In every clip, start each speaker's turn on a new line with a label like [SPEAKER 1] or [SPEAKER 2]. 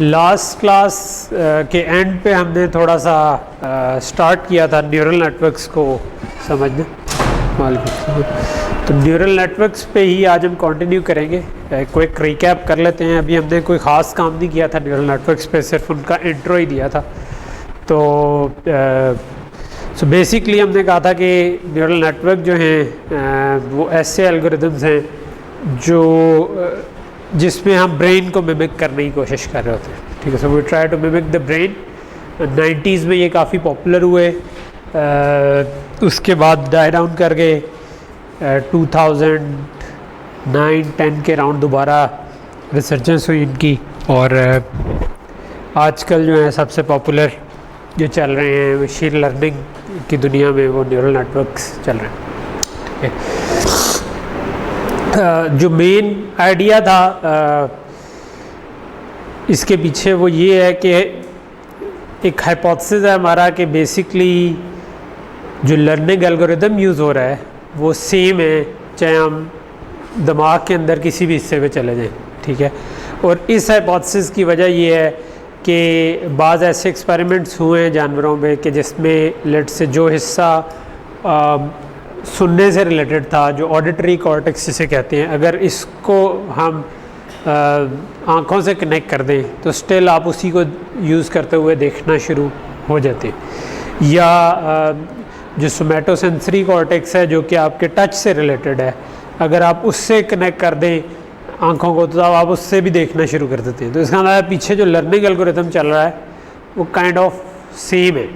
[SPEAKER 1] Last class के and पे हमने थोड़ा सा स्टार्ट किया था न्यूरल नेटवर्क्स को समझना। तो न्यूरल नेटवर्क्स पे ही आज हम कंटिन्यू करेंगे। क्विक रिकैप कर लेते हैं। अभी हमने कोई ख़ास काम नहीं किया था न्यूरल नेटवर्क्स पे, सिर्फ उनका इंट्रो ही दिया था। तो सो बेसिकली हमने कहा था कि न्यूरल नेटवर्क जो हैं वो ऐसे एल्गोरिदम्स हैं जो जिसमें हम ब्रेन को मिमिक करने की कोशिश कर रहे होते हैं। ठीक है, so we try to mimic the brain. 90s में ये काफ़ी पॉपुलर हुए, उसके बाद डाई डाउन कर गए। 2009-10 के राउंड दोबारा रिसर्चेंस हुई इनकी, और आजकल जो है सबसे पॉपुलर जो चल रहे हैं मशीन लर्निंग की दुनिया में वो न्यूरल नेटवर्क्स चल रहे हैं। ठीक है, जो मेन आइडिया था इसके पीछे वो ये है कि एक हाइपोथेसिस है हमारा कि बेसिकली जो लर्निंग एल्गोरिदम यूज़ हो रहा है वो सेम है चाहे हम दिमाग के अंदर किसी भी हिस्से पे चले जाएं। ठीक है, और इस हाइपोथेसिस की वजह ये है कि बाज़ ऐसे एक्सपेरिमेंट्स हुए हैं जानवरों में कि जिसमें लेट से जो हिस्सा सुनने से रिलेटेड था, जो ऑडिटरी कॉर्टेक्स जिसे कहते हैं, अगर इसको हम आँखों से कनेक्ट कर दें तो स्टिल आप उसी को यूज़ करते हुए देखना शुरू हो जाते हैं। या जो सोमैटोसेंसरी कॉर्टेक्स है जो कि आपके टच से रिलेटेड है, अगर आप उससे कनेक्ट कर दें आँखों को तो आप उससे भी देखना शुरू कर देते हैं। तो इसका मतलब पीछे जो लर्निंग एल्गोरिथम चल रहा है वो काइंड ऑफ सेम है।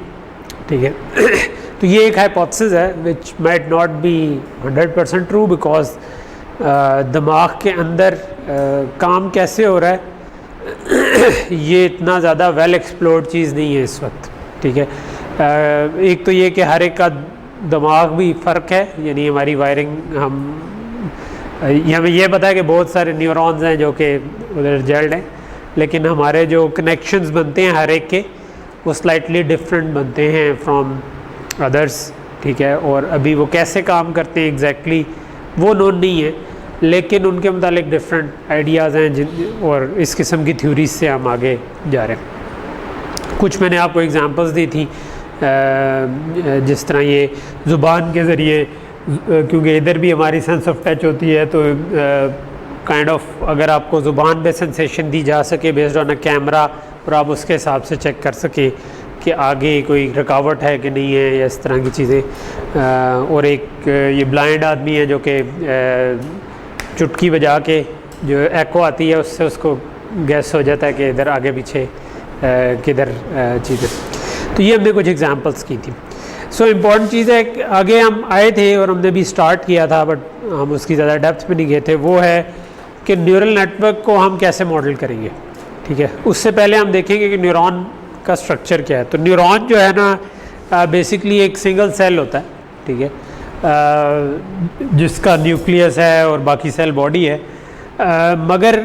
[SPEAKER 1] ठीक है, तो ये एक हाइपोथेसिस है which might not be 100% true, because दिमाग के अंदर काम कैसे हो रहा है ये इतना ज़्यादा वेल एक्सप्लोर्ड चीज़ नहीं है इस वक्त। ठीक है, एक तो ये कि हर एक का दिमाग भी फ़र्क है, यानी हमारी वायरिंग हमें ये पता है कि बहुत सारे न्यूरॉन्स हैं जो कि उधर जेल्ड हैं, लेकिन हमारे जो कनेक्शंस बनते हैं हर एक के वो स्लाइटली डिफरेंट बनते हैं फ्रॉम अदर्स। ठीक है, और अभी वो कैसे काम करते हैं एग्जैक्टली वो नोन नहीं है, लेकिन उनके मुतालिक डिफरेंट आइडियाज़ हैं और इस किस्म की थ्योरीज से हम आगे जा रहे हैं। कुछ मैंने आपको एग्जांपल्स दी थी, जिस तरह ये ज़ुबान के ज़रिए, क्योंकि इधर भी हमारी सेंस ऑफ टच होती है, तो काइंड ऑफ अगर आपको ज़ुबान पे सेंसेशन दी जा सके बेस्ड ऑन अ कैमरा और आप उसके हिसाब से चेक कर सके कि आगे कोई रुकावट है कि नहीं है या इस तरह की चीज़ें। और एक ये ब्लाइंड आदमी है जो कि चुटकी बजा के जो एको आती है उससे उसको गैस हो जाता है कि इधर आगे पीछे किधर चीज़ें। तो ये हमने कुछ एग्जांपल्स की थी। सो इम्पॉर्टेंट चीज़ है कि आगे हम आए थे और हमने भी स्टार्ट किया था, बट हम उसकी ज़्यादा डेप्थ में नहीं गए थे, वो है कि न्यूरल नेटवर्क को हम कैसे मॉडल करेंगे। ठीक है, उससे पहले हम देखेंगे कि न्यूरॉन का स्ट्रक्चर क्या है। तो न्यूरॉन जो है ना बेसिकली एक सिंगल सेल होता है। ठीक है, जिसका न्यूक्लियस है और बाकी सेल बॉडी है। मगर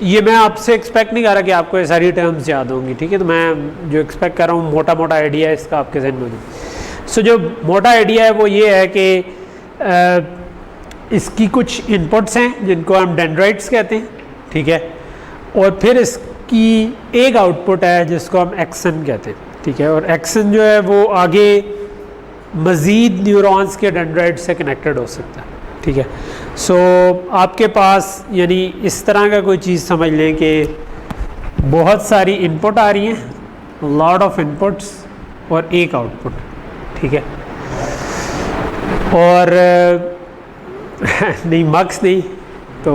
[SPEAKER 1] ये मैं आपसे एक्सपेक्ट नहीं कर रहा कि आपको ये सारी टर्म्स याद होंगी। ठीक है, तो मैं जो एक्सपेक्ट कर रहा हूँ मोटा मोटा आइडिया है इसका आपके जहन में हो। सो जो मोटा आइडिया है वो ये है कि इसकी कुछ इनपुट्स हैं जिनको हम डेंड्राइट्स कहते हैं। ठीक है, और फिर इसकी एक आउटपुट है जिसको हम एक्सन कहते हैं। ठीक है, और एक्सन जो है वो आगे मज़ीद न्यूरॉन्स के डेंड्राइट से कनेक्टेड हो सकता है। ठीक है, सो आपके पास यानी इस तरह का कोई चीज़ समझ लें कि बहुत सारी इनपुट आ रही हैं, लॉट ऑफ इनपुट्स और एक आउटपुट। ठीक है, और नहीं मक्स नहीं तो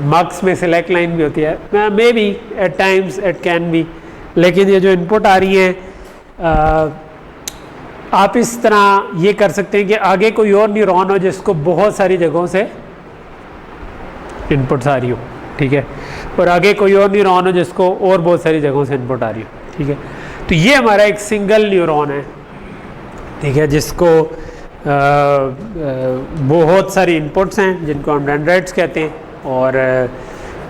[SPEAKER 1] मक्स में सिलेक्ट लाइन भी होती है, maybe at times it can be, लेकिन ये जो इनपुट आ रही हैं आप इस तरह ये कर सकते हैं कि आगे कोई और न्यूरॉन हो जिसको बहुत सारी जगहों से इनपुट्स आ रही हो। ठीक है, और आगे कोई और न्यूरॉन हो जिसको और बहुत सारी जगहों से इनपुट आ रही हो। ठीक है, तो ये हमारा एक सिंगल न्यूरॉन है। ठीक है, जिसको बहुत सारी इनपुट्स हैं जिनको हम डेंड्राइट्स कहते हैं, और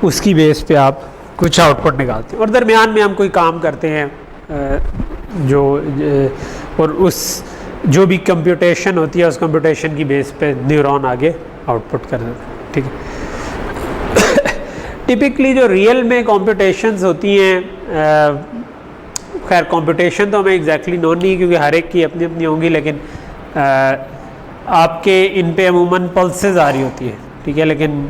[SPEAKER 1] उसकी बेस पे आप कुछ आउटपुट निकालते हैं और दरमियान में हम कोई काम करते हैं जो और उस जो भी कंप्यूटेशन होती है उस कंप्यूटेशन की बेस पे न्यूरॉन आगे आउटपुट कर देता है। ठीक है, टिपिकली जो रियल में कंप्यूटेशंस होती हैं, खैर कंप्यूटेशन तो हमें एग्जैक्टली नोन नहीं क्योंकि हर एक की अपनी अपनी होंगी, लेकिन आपके इन पे अमूमन पल्सेस आ रही होती है, ठीक है, लेकिन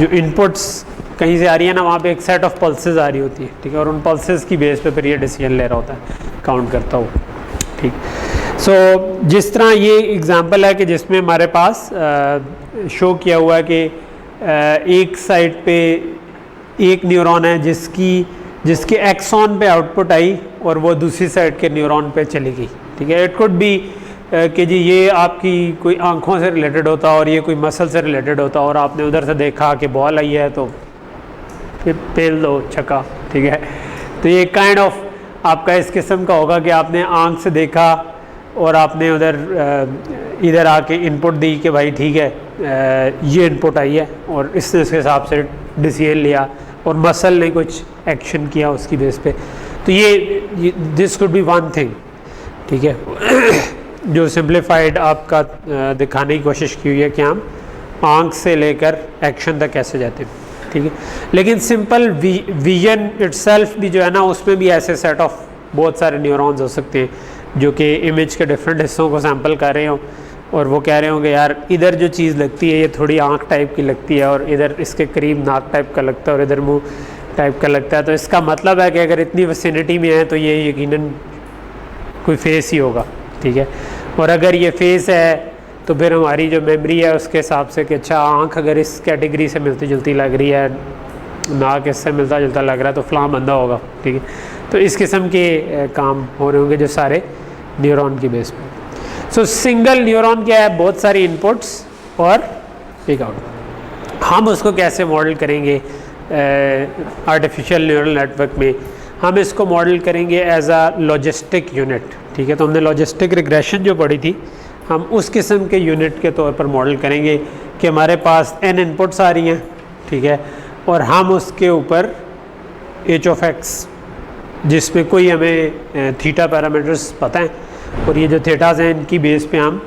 [SPEAKER 1] जो इनपुट्स कहीं से आ रही है ना, वहाँ पे एक सेट ऑफ पल्सेस आ रही होती है, ठीक है, और उन पल्सेस की बेस पे फिर ये डिसीजन ले रहा होता है, काउंट करता हो, ठीक। सो जिस तरह ये एग्जांपल है कि जिसमें हमारे पास शो किया हुआ है कि एक साइड पे एक न्यूरॉन है जिसके एक्सॉन पे आउटपुट आई और वो दूसरी साइड के न्यूरॉन पे चली गई, ठीक है। इट कुड बी कि जी ये आपकी कोई आंखों से रिलेटेड होता और ये कोई मसल से रिलेटेड होता और आपने उधर से देखा कि बॉल आई है तो फिर पेल दो छक्का, ठीक है। तो ये काइंड ऑफ आपका इस किस्म का होगा कि आपने आंख से देखा और आपने उधर इधर आके इनपुट दी कि भाई ठीक है ये इनपुट आई है और इसने उसके हिसाब से डिसीजन लिया और मसल ने कुछ एक्शन किया उसकी बेस पे। तो ये this could be one thing, ठीक है, जो सिंप्लीफाइड आपका दिखाने की कोशिश की हुई है कि हम आंख से लेकर एक्शन तक कैसे जाते हैं, ठीक है। लेकिन सिंपल विजन इटसेल्फ भी जो है ना, उसमें भी ऐसे सेट ऑफ बहुत सारे न्यूरॉन्स हो सकते हैं जो कि इमेज के डिफरेंट हिस्सों को सैंपल कर रहे हो और वो कह रहे होंगे यार इधर जो चीज़ लगती है ये थोड़ी आंख टाइप की लगती है और इधर इसके करीब नाक टाइप का लगता है और इधर मुंह टाइप का लगता है, तो इसका मतलब है कि अगर इतनी विसिनिटी में है तो ये यकीनन कोई फेस ही होगा, ठीक है। और अगर ये फेस है तो फिर हमारी जो मेमोरी है उसके हिसाब से कि अच्छा आंख अगर इस कैटेगरी से मिलती जुलती लग रही है, नाक इससे मिलता जुलता लग रहा है तो फलां बंदा होगा, ठीक है। तो इस किस्म के काम हो रहे होंगे जो सारे न्यूरॉन की बेस पे। सो सिंगल न्यूरॉन क्या है, बहुत सारी इनपुट्स और एक आउटपुट। हम उसको कैसे मॉडल करेंगे आर्टिफिशियल न्यूरल नेटवर्क में, हम इसको मॉडल करेंगे एज अ लॉजिस्टिक यूनिट, ठीक है। तो हमने लॉजिस्टिक रिग्रेशन जो पढ़ी थी, हम उस किस्म के यूनिट के तौर पर मॉडल करेंगे कि हमारे पास n इनपुट्स आ रही हैं, ठीक है, और हम उसके ऊपर h ऑफ x जिसमें कोई हमें थीटा पैरामीटर्स पता है और ये जो थीटाज हैं इनकी बेस पे हम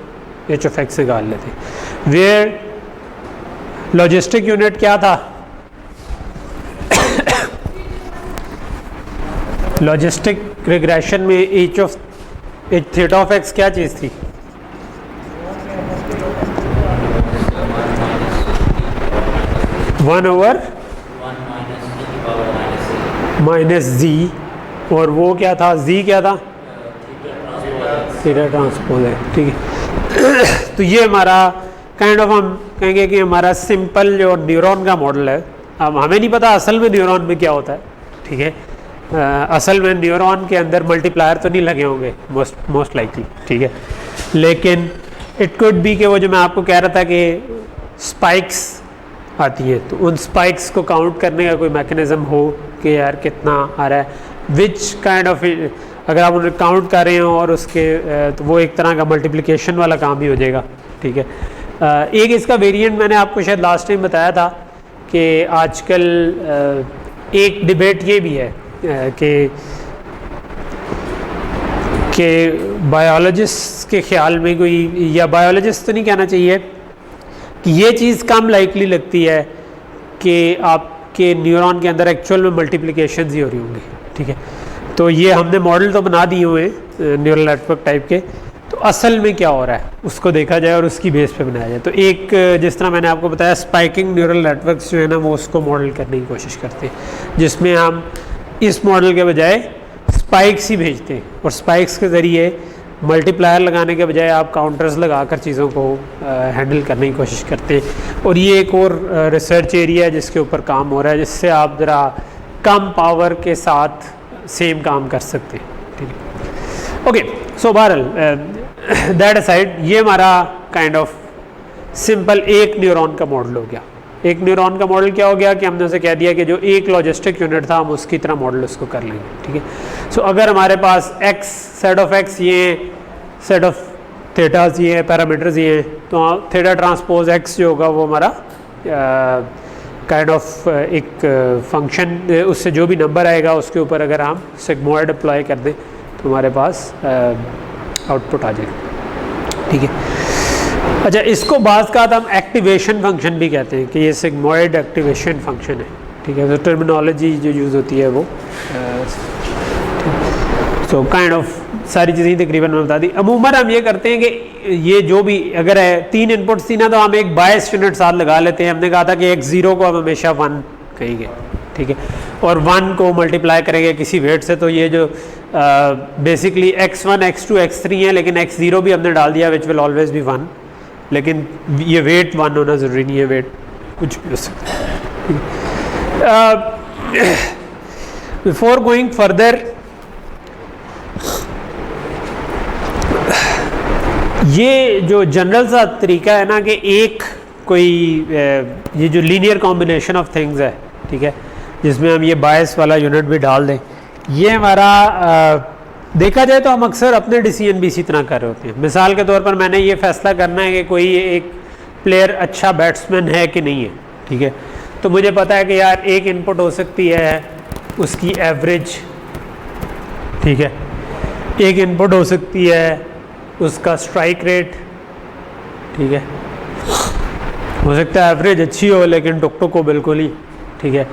[SPEAKER 1] h ऑफ x निकाल लेते हैं। वेयर लॉजिस्टिक यूनिट क्या था, लॉजिस्टिक रिग्रेशन में थीटा ऑफ x क्या चीज़ थी, वन ओवर माइनस जी, और वो क्या था, z क्या था, थीटा ट्रांसपोज है, ठीक है। तो ये हमारा काइंड ऑफ हम कहेंगे कि हमारा सिंपल जो न्यूरॉन का मॉडल है। अब हमें नहीं पता असल में न्यूरॉन में क्या होता है, ठीक है। असल में न्यूरॉन के अंदर मल्टीप्लायर तो नहीं लगे होंगे मोस्ट लाइकली, ठीक है, लेकिन इट कुड बी कि वो जो मैं आपको कह रहा था कि स्पाइक्स आती है तो उन स्पाइक्स को काउंट करने का कोई मैकेनिज़्म हो कि यार कितना आ रहा है, विच काइंड ऑफ, अगर आप उन्हें काउंट कर रहे हो और उसके तो वो एक तरह का मल्टीप्लिकेशन वाला काम भी हो जाएगा, ठीक है। एक इसका वेरिएंट मैंने आपको शायद लास्ट टाइम बताया था कि आजकल एक डिबेट ये भी है कि बायोलॉजिस्ट के ख्याल में कोई, या बायोलॉजिस्ट तो नहीं कहना चाहिए, कि ये चीज़ कम लाइकली लगती है कि आपके न्यूरॉन के अंदर एक्चुअल में मल्टीप्लिकेशंस ही हो रही होंगी, ठीक है। तो ये हमने मॉडल तो बना दिए हुए हैं न्यूरल नेटवर्क टाइप के, तो असल में क्या हो रहा है उसको देखा जाए और उसकी बेस पे बनाया जाए। तो एक जिस तरह मैंने आपको बताया स्पाइकिंग न्यूरल नेटवर्क्स जो है ना वो उसको मॉडल करने की कोशिश करते हैं, जिसमें हम इस मॉडल के बजाय स्पाइक्स ही भेजते हैं और स्पाइक्स के ज़रिए मल्टीप्लायर लगाने के बजाय आप काउंटर्स लगाकर चीज़ों को हैंडल करने की कोशिश करते हैं। और ये एक और रिसर्च एरिया है जिसके ऊपर काम हो रहा है, जिससे आप ज़रा कम पावर के साथ सेम काम कर सकते हैं, ठीक है। ओके, सो बहरहाल दैट असाइड, ये हमारा काइंड ऑफ सिंपल एक न्यूरॉन का मॉडल हो गया। एक न्यूरॉन का मॉडल क्या हो गया कि हमने उसे कह दिया कि जो एक लॉजिस्टिक यूनिट था हम उसकी तरह मॉडल उसको कर लेंगे, ठीक है। सो अगर हमारे पास x सेट ऑफ x ये सेट ऑफ थीटास ये पैरामीटर्स ये हैं, तो थीटा ट्रांसपोज x जो होगा वो हमारा काइंड ऑफ एक फंक्शन, उससे जो भी नंबर आएगा उसके ऊपर अगर हम सिग्मोइड अप्लाई कर दें तो हमारे पास आउटपुट आ जाएगा, ठीक है। अच्छा, इसको बाज़ का हम एक्टिवेशन फंक्शन भी कहते हैं कि ये सिग्मॉइड एक्टिवेशन फंक्शन है, ठीक है। तो टर्मिनोलॉजी जो यूज़ होती है वो सो काइंड ऑफ सारी चीज़ें तकरीबन मैं बता दी। अमूमन हम ये करते हैं कि ये जो भी अगर है 3 इनपुट्स थी ना, तो हम एक बायस यूनिट साथ लगा लेते हैं। हमने कहा था कि x0 को हम हमेशा 1 कहेंगे, ठीक है, और 1 को मल्टीप्लाई करेंगे किसी वेट से। तो ये जो बेसिकली x1 x2 x3 है, लेकिन x0 भी हमने डाल दिया विच विल ऑलवेज बी 1, लेकिन ये वेट 1 होना ज़रूरी नहीं है, वेट कुछ भी हो सकता है। बिफोर गोइंग फर्दर, ये जो जनरल सा तरीका है ना कि एक कोई ये जो लीनियर कॉम्बिनेशन ऑफ थिंग्स है, ठीक है, जिसमें हम ये बायस वाला यूनिट भी डाल दें, ये हमारा देखा जाए तो हम अक्सर अपने डिसीजन भी इसी तरह कर रहे होते हैं। मिसाल के तौर पर मैंने ये फैसला करना है कि कोई एक प्लेयर अच्छा बैट्समैन है कि नहीं है, ठीक है, तो मुझे पता है कि यार एक इनपुट हो सकती है उसकी एवरेज, ठीक है, एक इनपुट हो सकती है उसका स्ट्राइक रेट, ठीक है, हो सकता है एवरेज अच्छी हो लेकिन टुक टुक हो बिल्कुल ही, ठीक है।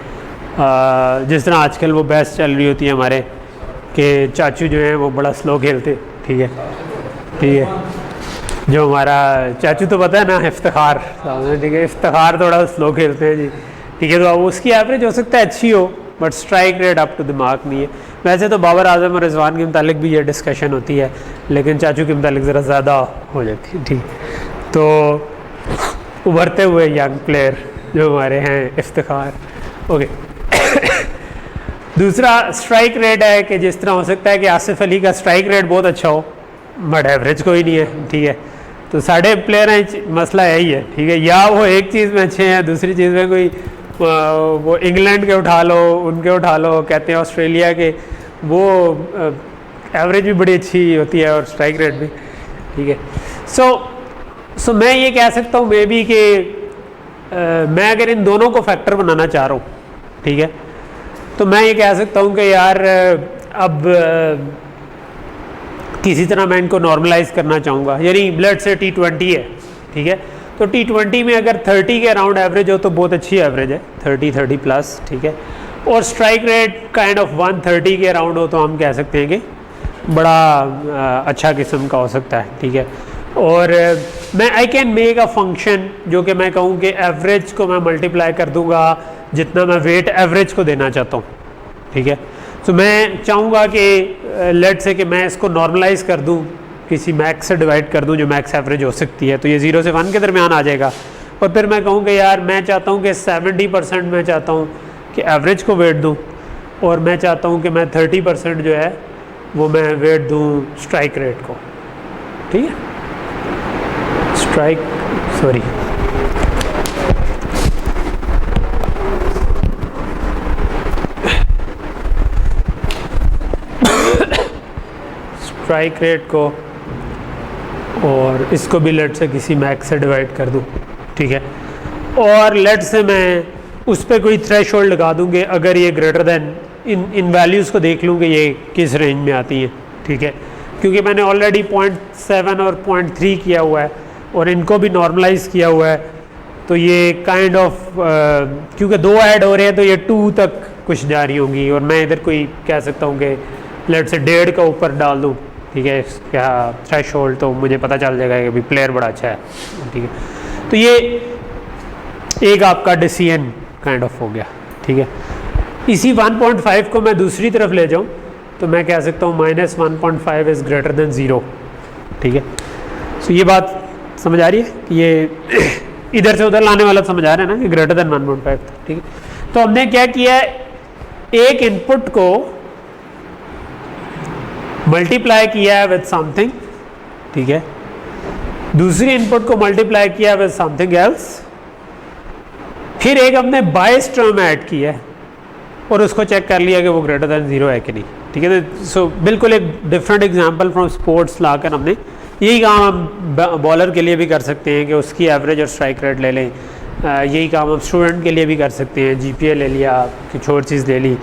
[SPEAKER 1] जिस तरह आजकल वो बहस चल रही होती है हमारे कि चाचू जो हैं वो बड़ा स्लो खेलते, ठीक है, ठीक है, जो हमारा चाचू तो पता है ना, इफ्तिखार, ठीक है, इफ्तिखार थोड़ा स्लो खेलते हैं जी, ठीक है। तो अब उसकी एवरेज हो सकता है अच्छी हो but strike rate up to the mark नहीं है। वैसे तो बाबर आजम और रिजवान के मुतालिक भी ये डिस्कशन होती है, लेकिन चाचू के मुतालिक ज़रा ज़्यादा हो जाती है, ठीक। तो उभरते हुए यंग प्लेयर जो हमारे हैं इफ्तिखार, ओके। दूसरा स्ट्राइक रेट है कि जिस तरह हो सकता है कि आसिफ अली का स्ट्राइक रेट बहुत अच्छा हो बट एवरेज कोई नहीं है, ठीक है। तो साढ़े प्लेयर हैं, मसला यही है, ठीक है, या वो एक चीज़ में अच्छे हैं, दूसरी चीज़ में कोई वो इंग्लैंड के उठा लो, उनके उठा लो, कहते हैं ऑस्ट्रेलिया के, वो एवरेज भी बड़ी अच्छी होती है और स्ट्राइक रेट भी, ठीक है। सो मैं ये कह सकता हूँ मे बी कि मैं अगर इन दोनों को फैक्टर बनाना चाह रहा हूँ, ठीक है, तो मैं ये कह सकता हूँ कि यार अब किसी तरह मैं इनको नॉर्मलाइज करना चाहूँगा। यानी ब्लड से T20 है, ठीक है, तो T20 में अगर 30 के अराउंड एवरेज हो तो बहुत अच्छी एवरेज है, 30 प्लस, ठीक है, और स्ट्राइक रेट काइंड ऑफ 130 के अराउंड हो तो हम कह सकते हैं कि बड़ा अच्छा किस्म का हो सकता है, ठीक है। और मैं I can make a function जो कि मैं कहूँ कि एवरेज को मैं मल्टीप्लाई कर दूंगा जितना मैं वेट एवरेज को देना चाहता हूँ, ठीक है। तो मैं चाहूँगा कि लेट से कि मैं इसको नॉर्मलाइज कर दूँ, किसी मैक्स से डिवाइड कर दूँ जो मैक्स एवरेज हो सकती है, तो ये 0 से 1 के दरमियान आ जाएगा। और फिर मैं कहूँ कि यार मैं चाहता हूँ कि 70% मैं चाहता हूँ कि एवरेज को वेट दूँ, और मैं चाहता हूँ कि मैं 30% जो है वो मैं वेट दूँ स्ट्राइक रेट को, ठीक है, स्ट्राइक सॉरी स्ट्राइक रेट को, और इसको भी लेट से किसी मैक्स से डिवाइड कर दूं, ठीक है। और लेट से मैं उस पर कोई थ्रेशोल्ड लगा दूंगे, अगर ये ग्रेटर देन इन वैल्यूज़ को देख लूँ कि ये किस रेंज में आती हैं, ठीक है, क्योंकि मैंने ऑलरेडी 0.7 और 0.3 किया हुआ है और इनको भी नॉर्मलाइज किया हुआ है, तो ये काइंड ऑफ क्योंकि 2 ऐड हो रहे हैं तो ये 2 तक कुछ जा रही होंगी, और मैं इधर कोई कह सकता हूँ कि लेट से 1.5 का ऊपर डाल दूँ, ठीक है, क्या थ्रेशोल्ड, तो मुझे पता चल जाएगा कि भाई प्लेयर बड़ा अच्छा है, ठीक है। तो ये एक आपका डिसीजन काइंड ऑफ हो गया, ठीक है। इसी 1.5 को मैं दूसरी तरफ ले जाऊँ तो मैं कह सकता हूँ -1.5 इज़ ग्रेटर देन 0, ठीक है। तो ये बात समझ आ रही है कि ये इधर से उधर लाने वाला समझ आ रहा है ना कि ग्रेटर देन 1.5 था, ठीक है। तो हमने क्या किया है, एक इनपुट को मल्टीप्लाई किया है विद समथिंग, ठीक है, दूसरी इनपुट को मल्टीप्लाई किया विद समथिंग एल्स, फिर एक हमने बायस टर्म ऐड किया है और उसको चेक कर लिया कि वो ग्रेटर देन 0 है कि नहीं, ठीक है। तो सो बिल्कुल एक डिफरेंट एग्जांपल फ्रॉम स्पोर्ट्स लाकर हमने यही काम हम बॉलर के लिए भी कर सकते हैं कि उसकी एवरेज और स्ट्राइक रेट ले लें, यही काम हम स्टूडेंट के लिए भी कर सकते हैं, GPA ले लिया, कुछ और चीज़ ले ली,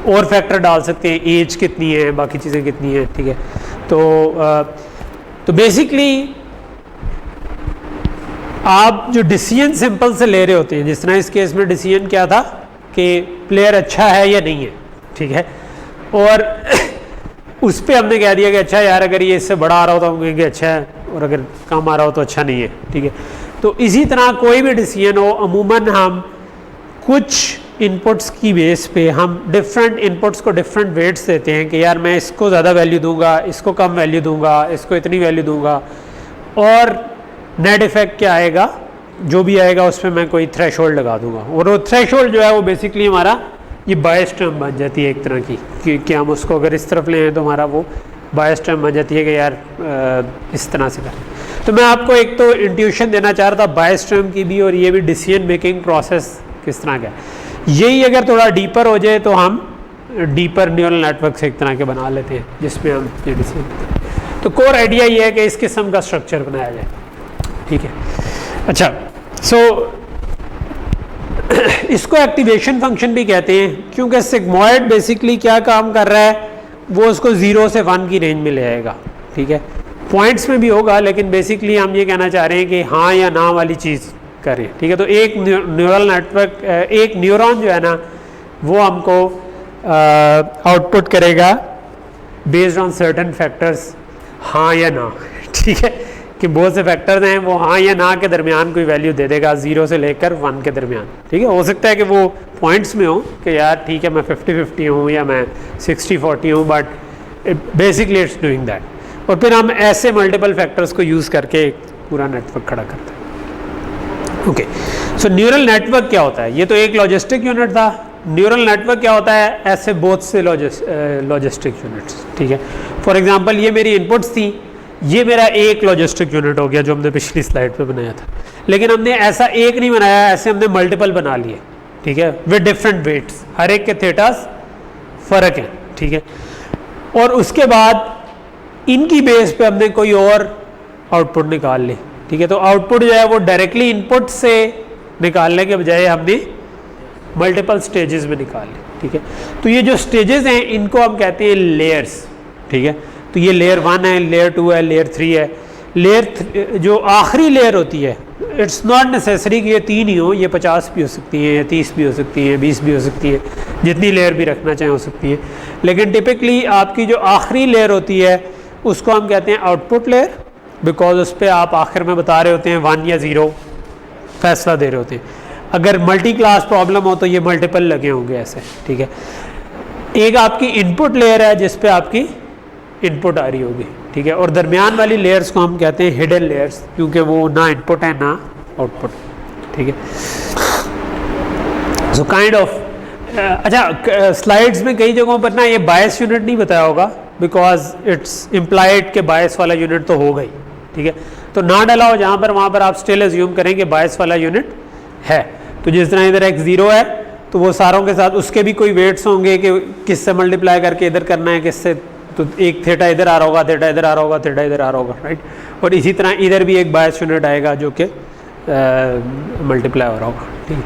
[SPEAKER 1] और फैक्टर डाल सकते हैं, एज कितनी है, बाकी चीज़ें कितनी हैं, ठीक है। तो बेसिकली आप जो डिसीजन सिंपल से ले रहे होते हैं, जिस तरह इस केस में डिसीजन क्या था कि प्लेयर अच्छा है या नहीं है, ठीक है, और उस पर हमने कह दिया कि अच्छा यार अगर ये इससे बड़ा आ रहा हो तो हम कहेंगे अच्छा है, और अगर कम आ रहा हो तो अच्छा नहीं है, ठीक है। तो इसी तरह कोई भी डिसीजन हो, अमूमन हम कुछ इनपुट्स की बेस पे हम डिफरेंट इनपुट्स को डिफरेंट वेट्स देते हैं कि यार मैं इसको ज़्यादा वैल्यू दूंगा, इसको कम वैल्यू दूंगा, इसको इतनी वैल्यू दूंगा, और नेट इफेक्ट क्या आएगा, जो भी आएगा उस पर मैं कोई थ्रेशोल्ड लगा दूंगा, और वो थ्रेशोल्ड जो है वो बेसिकली हमारा ये बायस टर्म बन जाती है एक तरह की कि हम उसको अगर इस तरफ ले आए तो हमारा वो बायस टर्म बन जाती है कि यार इस तरह से करें। तो मैं आपको एक तो इंट्यूशन देना चाह रहा था बायस टर्म की भी, और ये भी डिसीजन मेकिंग प्रोसेस किस तरह का है। यही अगर थोड़ा डीपर हो जाए तो हम डीपर न्यूरल नेटवर्क से एक तरह के बना लेते हैं जिसमें हम ये डिसीजन। तो कोर आइडिया ये है कि इस किस्म का स्ट्रक्चर बनाया जाए, ठीक है। अच्छा, सो इसको एक्टिवेशन फंक्शन भी कहते हैं क्योंकि सिग्मॉइड बेसिकली क्या काम कर रहा है, वो उसको 0 से 1 की रेंज में ले आएगा, ठीक है। पॉइंट्स में भी होगा लेकिन बेसिकली हम ये कहना चाह रहे हैं कि हाँ या ना वाली चीज़ करें, ठीक है। तो एक न्यूरल नेटवर्क, एक न्यूरॉन जो है ना वो हमको आउटपुट करेगा बेस्ड ऑन सर्टेन फैक्टर्स, हाँ या ना, ठीक है, कि बहुत से फैक्टर्स हैं, वो हाँ या ना के दरमियान कोई वैल्यू दे देगा 0 से लेकर 1 के दरमियान, ठीक है। हो सकता है कि वो पॉइंट्स में हो कि यार ठीक है मैं 50-50 हूँ या मैं 60-40 हूँ, but basically it's doing that. और फिर हम ऐसे मल्टीपल फैक्टर्स को यूज़ करके एक पूरा नेटवर्क खड़ा करते हैं। ओके, सो न्यूरल नेटवर्क क्या होता है? ये तो एक लॉजिस्टिक यूनिट था। न्यूरल नेटवर्क क्या होता है? ऐसे बहुत से लॉजिस्टिक यूनिट्स, ठीक है। फॉर एग्जांपल ये मेरी इनपुट्स थी, ये मेरा एक लॉजिस्टिक यूनिट हो गया जो हमने पिछली स्लाइड पे बनाया था, लेकिन हमने ऐसा एक नहीं बनाया, ऐसे हमने मल्टीपल बना लिए, ठीक है, विद डिफरेंट वेट्स, हर एक के थीटास फर्क है, ठीक है। और उसके बाद इनकी बेस पे हमने कोई और आउटपुट निकाल ली, ठीक है। तो आउटपुट जो है वो डायरेक्टली इनपुट से निकालने के बजाय हमने मल्टीपल स्टेजेस में निकाल ली, ठीक है। तो ये जो स्टेजेस हैं इनको हम कहते हैं लेयर्स, ठीक है। तो ये लेयर 1 है, लेयर 2 है, लेयर 3 है। लेयर जो आखिरी लेयर होती है, इट्स नॉट नेसेसरी कि ये 3 ही हो, ये 50 भी हो सकती है, 30 भी हो सकती है, 20 भी हो सकती है, जितनी लेयर भी रखना चाहें हो सकती है। लेकिन टिपिकली आपकी जो आखिरी लेयर होती है उसको हम कहते हैं आउटपुट लेयर, बिकॉज उस पर आप आखिर में बता रहे होते हैं 1 या 0 फैसला दे रहे होते हैं। अगर मल्टी क्लास प्रॉब्लम हो तो ये मल्टीपल लगे होंगे ऐसे, ठीक है। एक आपकी इनपुट लेयर है जिस पे आपकी इनपुट आ रही होगी, ठीक है। और दरमियान वाली लेयर्स को हम कहते हैं हिडन लेयर्स, क्योंकि वो ना इनपुट है ना आउटपुट, ठीक है। सो काइंड ऑफ अच्छा, स्लाइड्स में कई जगहों पर ना ये बायस यूनिट नहीं बताया होगा, बिकॉज इट्स इम्प्लाइड के बायस वाला यूनिट तो होगा ही, ठीक है। तो ना डाला हो जहाँ पर, वहाँ पर आप स्टिल एज्यूम करें कि बायस वाला यूनिट है। तो जिस तरह इधर x0 है तो वो सारों के साथ उसके भी कोई वेट्स होंगे कि किससे मल्टीप्लाई करके इधर करना है, किससे, तो एक थीटा इधर आ रहा होगा, थीटा इधर आ रहा होगा, थीटा इधर आ रहा होगा, राइट। और इसी तरह इधर भी एक बायस यूनिट आएगा जो कि मल्टीप्लाई हो रहा होगा, ठीक है।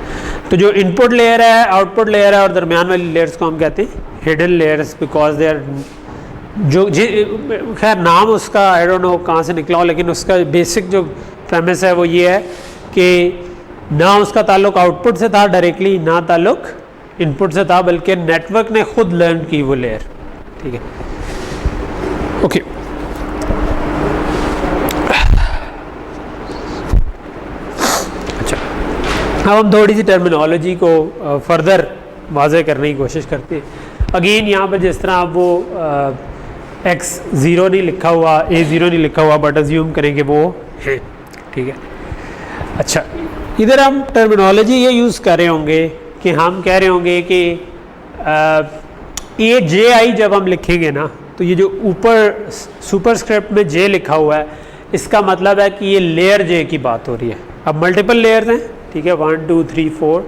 [SPEAKER 1] तो जो इनपुट लेयर है, आउटपुट लेयर है, और दरमियान वाली लेयर्स को हम कहते हैं hidden layers, because they are, जो खैर नाम उसका आई डोंट नो कहाँ से निकला हो, लेकिन उसका बेसिक जो प्रेमिस है वो ये है कि ना उसका ताल्लुक आउटपुट से था डायरेक्टली, ना ताल्लुक इनपुट से था, बल्कि नेटवर्क ने खुद लर्न की वो लेयर, ठीक है। ओके, अच्छा, अब हम थोड़ी सी टर्मिनोलॉजी को फर्दर वाज़ेह करने की कोशिश करते हैं। अगेन यहाँ पर जिस तरह आप वो x0 नहीं लिखा हुआ, a0 नहीं लिखा हुआ, बट अज्यूम करेंगे वो है, ठीक है। अच्छा, इधर हम टर्मिनोलॉजी ये यूज़ कर रहे होंगे कि हम कह रहे होंगे कि AJI जब हम लिखेंगे ना, तो ये जो ऊपर सुपरस्क्रिप्ट में J लिखा हुआ है, इसका मतलब है कि ये लेयर J की बात हो रही है। अब मल्टीपल लेयर्स हैं, ठीक है, 1 2 3 4,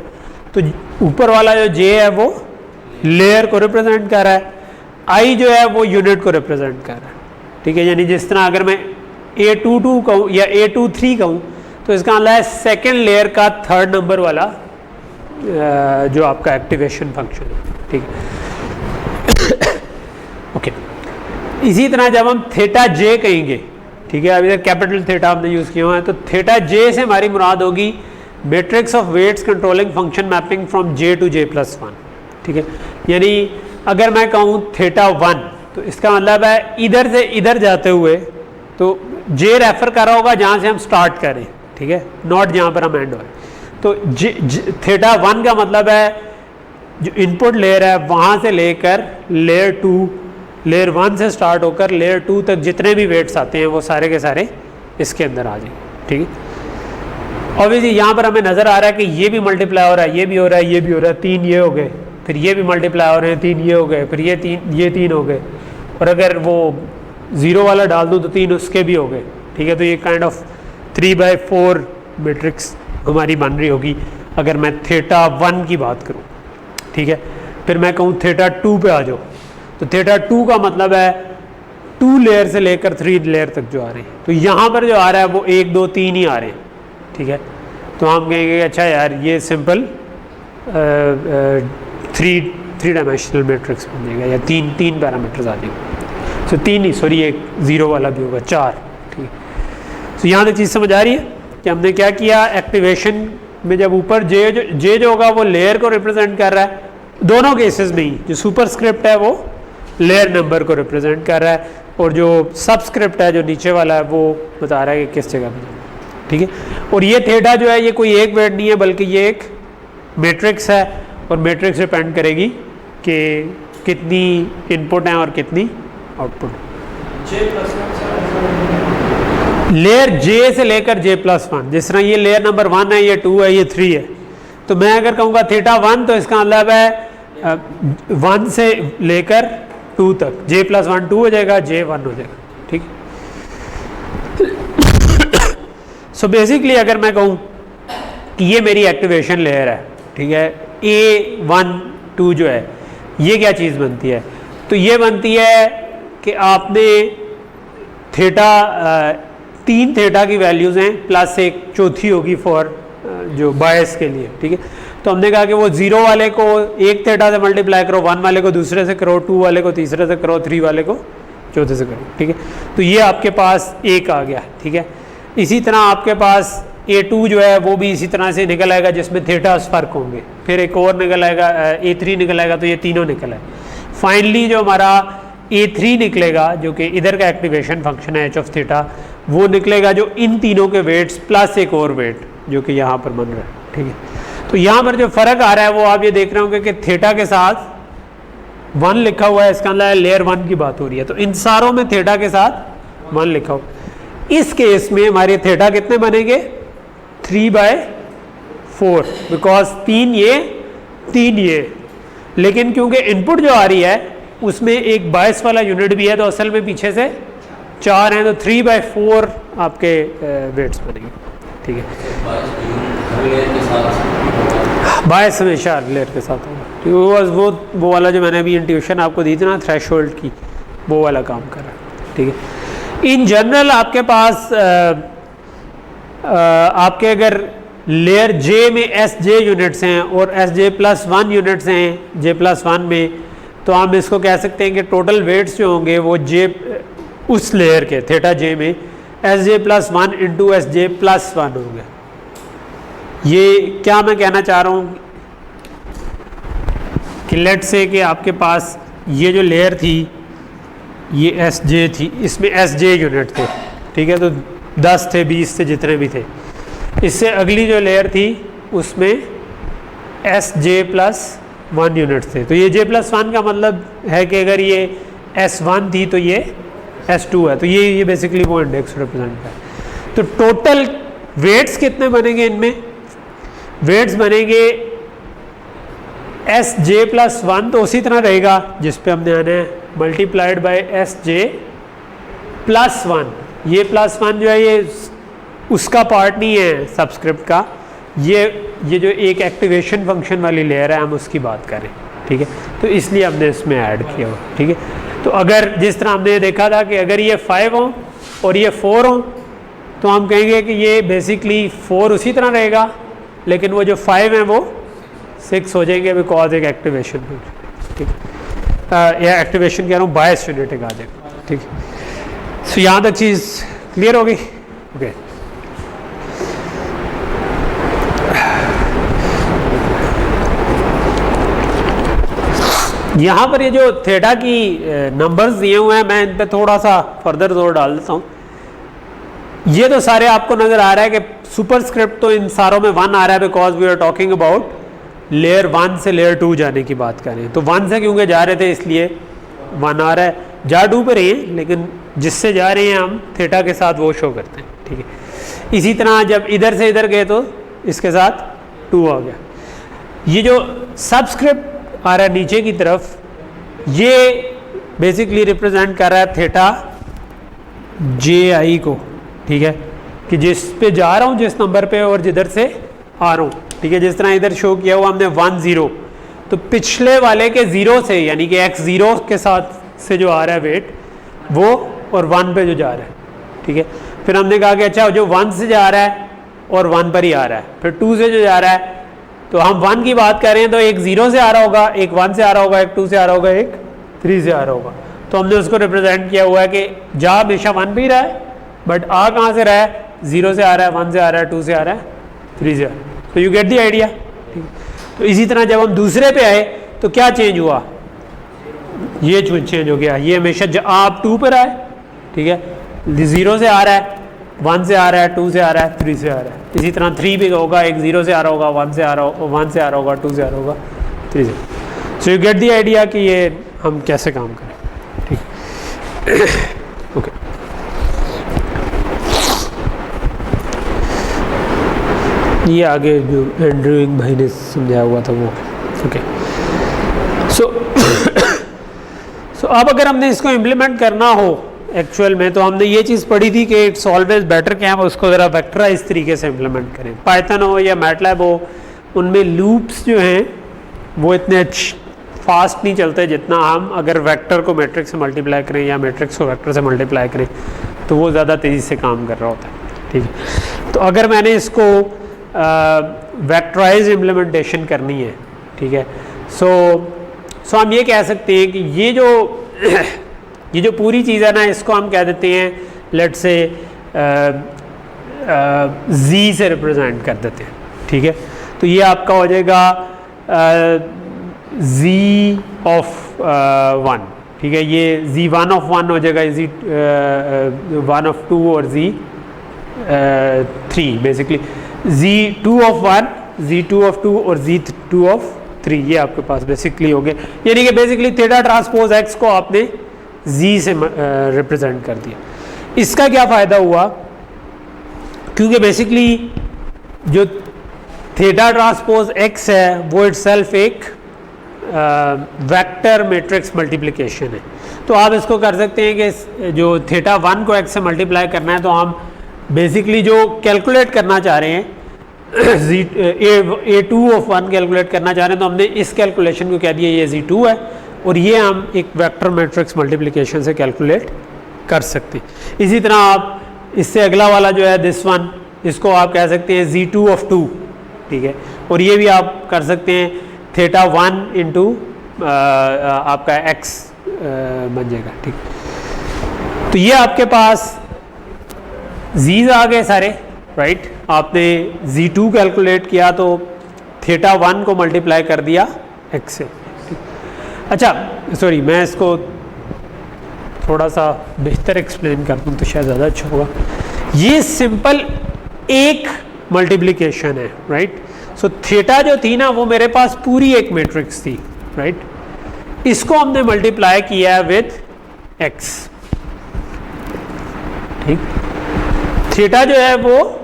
[SPEAKER 1] तो ऊपर वाला जो J है वो लेयर को रिप्रेजेंट कर रहा है, I जो है वो यूनिट को रिप्रेजेंट कर रहा है, ठीक है। यानी जिस तरह अगर मैं A22 कहूँ या A23 कहूँ तो इसका मतलब है सेकेंड लेयर का थर्ड नंबर वाला जो आपका एक्टिवेशन फंक्शन है, ठीक है। ओके, इसी तरह जब हम थीटा J कहेंगे, ठीक है, अभी तक कैपिटल थीटा हमने यूज़ किया हुआ है। तो थीटा जे से हमारी मुराद होगी matrix of weights controlling function mapping from J to J plus one. ठीक है, यानी अगर मैं कहूँ थीटा वन तो इसका मतलब है इधर से इधर जाते हुए तो जे रेफर कर रहा होगा जहाँ से हम स्टार्ट करें, ठीक है, नॉट जहाँ पर हम एंड हो। तो थीटा वन का मतलब है जो इनपुट लेयर है वहाँ से लेकर लेयर टू, लेयर वन से स्टार्ट होकर लेयर टू तक जितने भी वेट्स आते हैं वो सारे के सारे इसके अंदर आ जाएंगे। ठीक है, ऑब्वियसली यहाँ पर हमें नज़र आ रहा है कि ये भी मल्टीप्लाई हो रहा है, ये भी हो रहा है, ये भी हो रहा है, तीन ये हो गए, फिर ये भी मल्टीप्लाई हो रहे हैं, तीन ये हो गए, फिर ये तीन हो गए, और अगर वो ज़ीरो वाला डाल दूँ तो तीन उसके भी हो गए। ठीक है, तो ये काइंड ऑफ 3/4 मैट्रिक्स हमारी बन रही होगी अगर मैं थीटा वन की बात करूँ। ठीक है, फिर मैं कहूँ थीटा टू पे आ जाओ, तो थीटा टू का मतलब है 2 लेयर से लेकर 3 लेयर तक जो आ रहे हैं। तो यहाँ पर जो आ रहा है वो 1 2 3 ही आ रहे हैं। ठीक है, तो हम कहेंगे अच्छा यार ये सिंपल 3 डायमेंशनल मैट्रिक्स बन जाएगा, या तीन पैरामीटर्स आ जाएंगे। तो 3 ही, सॉरी एक ज़ीरो वाला भी होगा, 4। ठीक है, तो यहाँ तक चीज़ समझ आ रही है कि हमने क्या किया, एक्टिवेशन में जब ऊपर जे जो होगा वो लेयर को रिप्रेजेंट कर रहा है, दोनों केसेस में ही जो सुपरस्क्रिप्ट है वो लेयर नंबर को रिप्रेजेंट कर रहा है, और जो सबस्क्रिप्ट है जो नीचे वाला है वो बता रहा है कि किस जगह पर। ठीक है, और ये थीटा जो है ये कोई एक वेट नहीं है बल्कि ये एक मैट्रिक्स है, और मैट्रिक्स डिपेंड करेगी कि कितनी इनपुट है और कितनी आउटपुट। लेयर जे से लेकर जे प्लस वन, जिस तरह ये लेयर नंबर 1 है, ये 2 है, ये 3 है, तो मैं अगर कहूँगा थीटा वन तो इसका मतलब है 1 से लेकर 2 तक, जे प्लस 1 2 हो जाएगा, जे 1 हो जाएगा। ठीक, सो बेसिकली अगर मैं कहूँ कि ये मेरी एक्टिवेशन लेयर है, ठीक है, A1 2 जो है ये क्या चीज़ बनती है, तो ये बनती है कि आपने थीटा 3 थीटा की वैल्यूज़ हैं प्लस एक चौथी होगी फॉर जो बायस के लिए। ठीक है, तो हमने कहा कि वो 0 वाले को 1 थीटा से मल्टीप्लाई करो, 1 वाले को दूसरे से करो, 2 वाले को तीसरे से करो, 3 वाले को चौथे से करो। ठीक है, तो ये आपके पास एक आ गया। ठीक है, इसी तरह आपके पास A2 जो है वो भी इसी तरह से निकल आएगा जिसमें थीटास फ़र्क होंगे, फिर एक और निकल आएगा A3 निकल आएगा, तो ये तीनों निकल आए। फाइनली जो हमारा A3 निकलेगा जो कि इधर का एक्टिवेशन फंक्शन है h ऑफ थीटा, वो निकलेगा जो इन तीनों के वेट्स प्लस एक और वेट जो कि यहाँ पर बन रहा है। ठीक है, तो यहाँ पर जो फ़र्क आ रहा है वो आप ये देख रहे होंगे कि थीटा के साथ 1 लिखा हुआ है, इसका मतलब लेयर 1 की बात हो रही है, तो इन सारों में थीटा के साथ 1 लिखा हुआ। इस केस में हमारे थीटा कितने बनेंगे, 3/4, बिकॉज 3 ये, लेकिन क्योंकि इनपुट जो आ रही है उसमें एक बायस वाला यूनिट भी है, तो असल में पीछे से 4 हैं, तो 3/4 आपके वेट्स बनेंगे। ठीक है, बायस हमेशा लेयर के साथ होगा, वो वाला जो मैंने अभी इंट्यूशन आपको दी थी ना थ्रेशोल्ड की, वो वाला काम कर रहा है। ठीक है, इन जनरल आपके पास आपके अगर लेयर जे में SJ यूनिट्स हैं और SJ+1 यूनिट्स हैं J+1 में, तो हम इसको कह सकते हैं कि टोटल वेट्स जो होंगे वो J उस लेयर के थीटा J में SJ+1 इंटू SJ+1 होंगे। ये क्या मैं कहना चाह रहा हूँ कि लेट से कि आपके पास ये जो लेयर थी ये SJ थी, इसमें SJ यूनिट थे। ठीक है, तो 10 थे, 20 थे, जितने भी थे। इससे अगली जो लेयर थी उसमें SJ+1 यूनिट थे, तो ये J+1 का मतलब है कि अगर ये S1 थी तो ये S2 है, तो ये बेसिकली वो इंडेक्स रिप्रेजेंट है। तो टोटल वेट्स कितने बनेंगे, इनमें वेट्स बनेंगे SJ+1 तो उसी तरह रहेगा जिस पे हमने आना है, मल्टीप्लाइड बाय SJ+1। ये +1 जो है ये उसका पार्ट नहीं है सब्सक्रिप्ट का, ये जो एक एक्टिवेशन फंक्शन वाली लेयर है हम उसकी बात करें। ठीक है, तो इसलिए हमने इसमें ऐड किया हुआ। ठीक है, तो अगर जिस तरह हमने देखा था कि अगर ये 5 हो और ये 4 हो तो हम कहेंगे कि ये बेसिकली 4 उसी तरह रहेगा, लेकिन वो जो 5 है वो 6 हो जाएंगे, बिकॉज एक एक्टिवेशन। ठीक, या एक्टिवेशन कह रहा हूँ बायस यूनिट आ जाएगा। ठीक, सो यहाँ तक चीज़ क्लियर हो गई? ओके यहाँ पर ये जो थीटा की नंबर्स दिए हुए हैं, मैं इन पे थोड़ा सा फर्दर जोर डाल देता हूँ। ये तो सारे आपको नजर आ रहा है कि सुपरस्क्रिप्ट तो इन सारों में 1 आ रहा है, because we are talking about layer 1 से लेयर 2 जाने की बात करें, तो 1 से क्योंकि जा रहे थे इसलिए 1 आ रहा है। जा 2 पे रही है, लेकिन जिससे जा रहे हैं हम थीटा के साथ वो शो करते हैं, ठीक है। इसी तरह जब इधर से इधर गए तो इसके साथ 2 आ गया। ये जो सबस्क्रिप्ट आ रहा है नीचे की तरफ, ये बेसिकली रिप्रेजेंट कर रहा है थीटा जे आई को, ठीक है, कि जिस पे जा रहा हूँ जिस नंबर पे और जिधर से आ रहा हूँ, ठीक है। जिस तरह इधर शो किया हुआ हमने 1 0, तो पिछले वाले के 0 से यानी कि x 0 के साथ से जो आ रहा है वेट वो, और 1 पे जो जा रहा है, ठीक है। फिर हमने कहा कि अच्छा जो 1 से जा रहा है और 1 पर ही आ रहा है, फिर 2 से जो जा रहा है, तो हम 1 की बात कर रहे हैं तो एक 0 से आ रहा होगा, एक 1 से आ रहा होगा, एक 2 से आ रहा होगा, एक 3 से आ रहा होगा। तो हमने उसको रिप्रेजेंट किया हुआ है कि जा हमेशा 1 पे ही रहा है, बट आ कहाँ से रहा है, 0 से आ रहा है, 1 से आ रहा है, 2 से आ रहा है, 3 से आ रहा है। तो यू गेट दी आइडिया। तो इसी तरह जब हम दूसरे पे आए तो क्या चेंज हुआ, ये चेंज हो गया, ये हमेशा आप 2 पर आए, ठीक है, 0 से आ रहा है, 1 से आ रहा है, 2 से आ रहा है, 3 से आ रहा है। इसी तरह 3 भी होगा, एक 0 से आ रहा होगा, 1 से आ रहा होगा, 1 से आ रहा होगा, 2 से आ रहा होगा, 3 से। So you get the idea कि ये हम कैसे काम करें, ठीक। ओके ये आगे जो एंड्रयू भाई ने समझाया हुआ था वो, ओके। सो अब अगर हमने इसको इम्प्लीमेंट करना हो एक्चुअल में, तो हमने ये चीज़ पढ़ी थी कि इट्स ऑलवेज बेटर कि हम उसको ज़रा वेक्टराइज तरीके से इम्प्लीमेंट करें। पाइथन हो या मैटलैब हो, उनमें लूप्स जो हैं वो इतने फास्ट नहीं चलते जितना हम अगर वेक्टर को मैट्रिक्स से मल्टीप्लाई करें या मैट्रिक्स को वेक्टर से मल्टीप्लाई करें, तो वो ज़्यादा तेज़ी से काम कर रहा होता है, ठीक है। तो अगर मैंने इसको वेक्टराइज इम्प्लीमेंटेशन करनी है, ठीक है, सो हम ये कह सकते हैं कि ये जो पूरी चीज़ है ना, इसको हम कह देते हैं लेट से z से रिप्रेजेंट कर देते हैं, ठीक है। तो ये आपका हो जाएगा z ऑफ 1, ठीक है, ये z1 ऑफ 1 हो जाएगा, z1 ऑफ 2 और z3, basically z2 of 1, z2 of 2 और z2 ऑफ 3, ये आपके पास बेसिकली हो गए। यानी कि बेसिकली थीटा ट्रांसपोज x को आपने z से रिप्रेजेंट कर दिया। इसका क्या फ़ायदा हुआ, क्योंकि बेसिकली जो थीटा ट्रांसपोज x है वो इटसेल्फ एक वेक्टर मैट्रिक्स मल्टीप्लिकेशन है। तो आप इसको कर सकते हैं कि जो थीटा 1 को x से मल्टीप्लाई करना है, तो हम बेसिकली जो कैलकुलेट करना चाह रहे हैं a2 ऑफ 1 कैलकुलेट करना चाह रहे हैं, तो हमने इस कैलकुलेशन को कह दिया ये z2 है, और ये हम एक वेक्टर मैट्रिक्स मल्टीप्लिकेशन से कैलकुलेट कर सकते हैं। इसी तरह आप इससे अगला वाला जो है दिस वन, इसको आप कह सकते हैं z2 ऑफ 2, ठीक है, और ये भी आप कर सकते हैं थीटा 1 इंटू आपका x बन जाएगा, ठीक। तो ये आपके पास z's आ गए सारे, राइट। आपने z2 कैलकुलेट किया तो थीटा 1 को मल्टीप्लाई कर दिया x से। अच्छा सॉरी, मैं इसको थोड़ा सा बेहतर एक्सप्लेन कर दूँ तो शायद ज़्यादा अच्छा होगा। ये सिंपल एक मल्टीप्लिकेशन है, राइट। सो थीटा जो थी ना वो मेरे पास पूरी एक मैट्रिक्स थी, राइट। इसको हमने मल्टीप्लाई किया है विद x, ठीक। थीटा जो है वो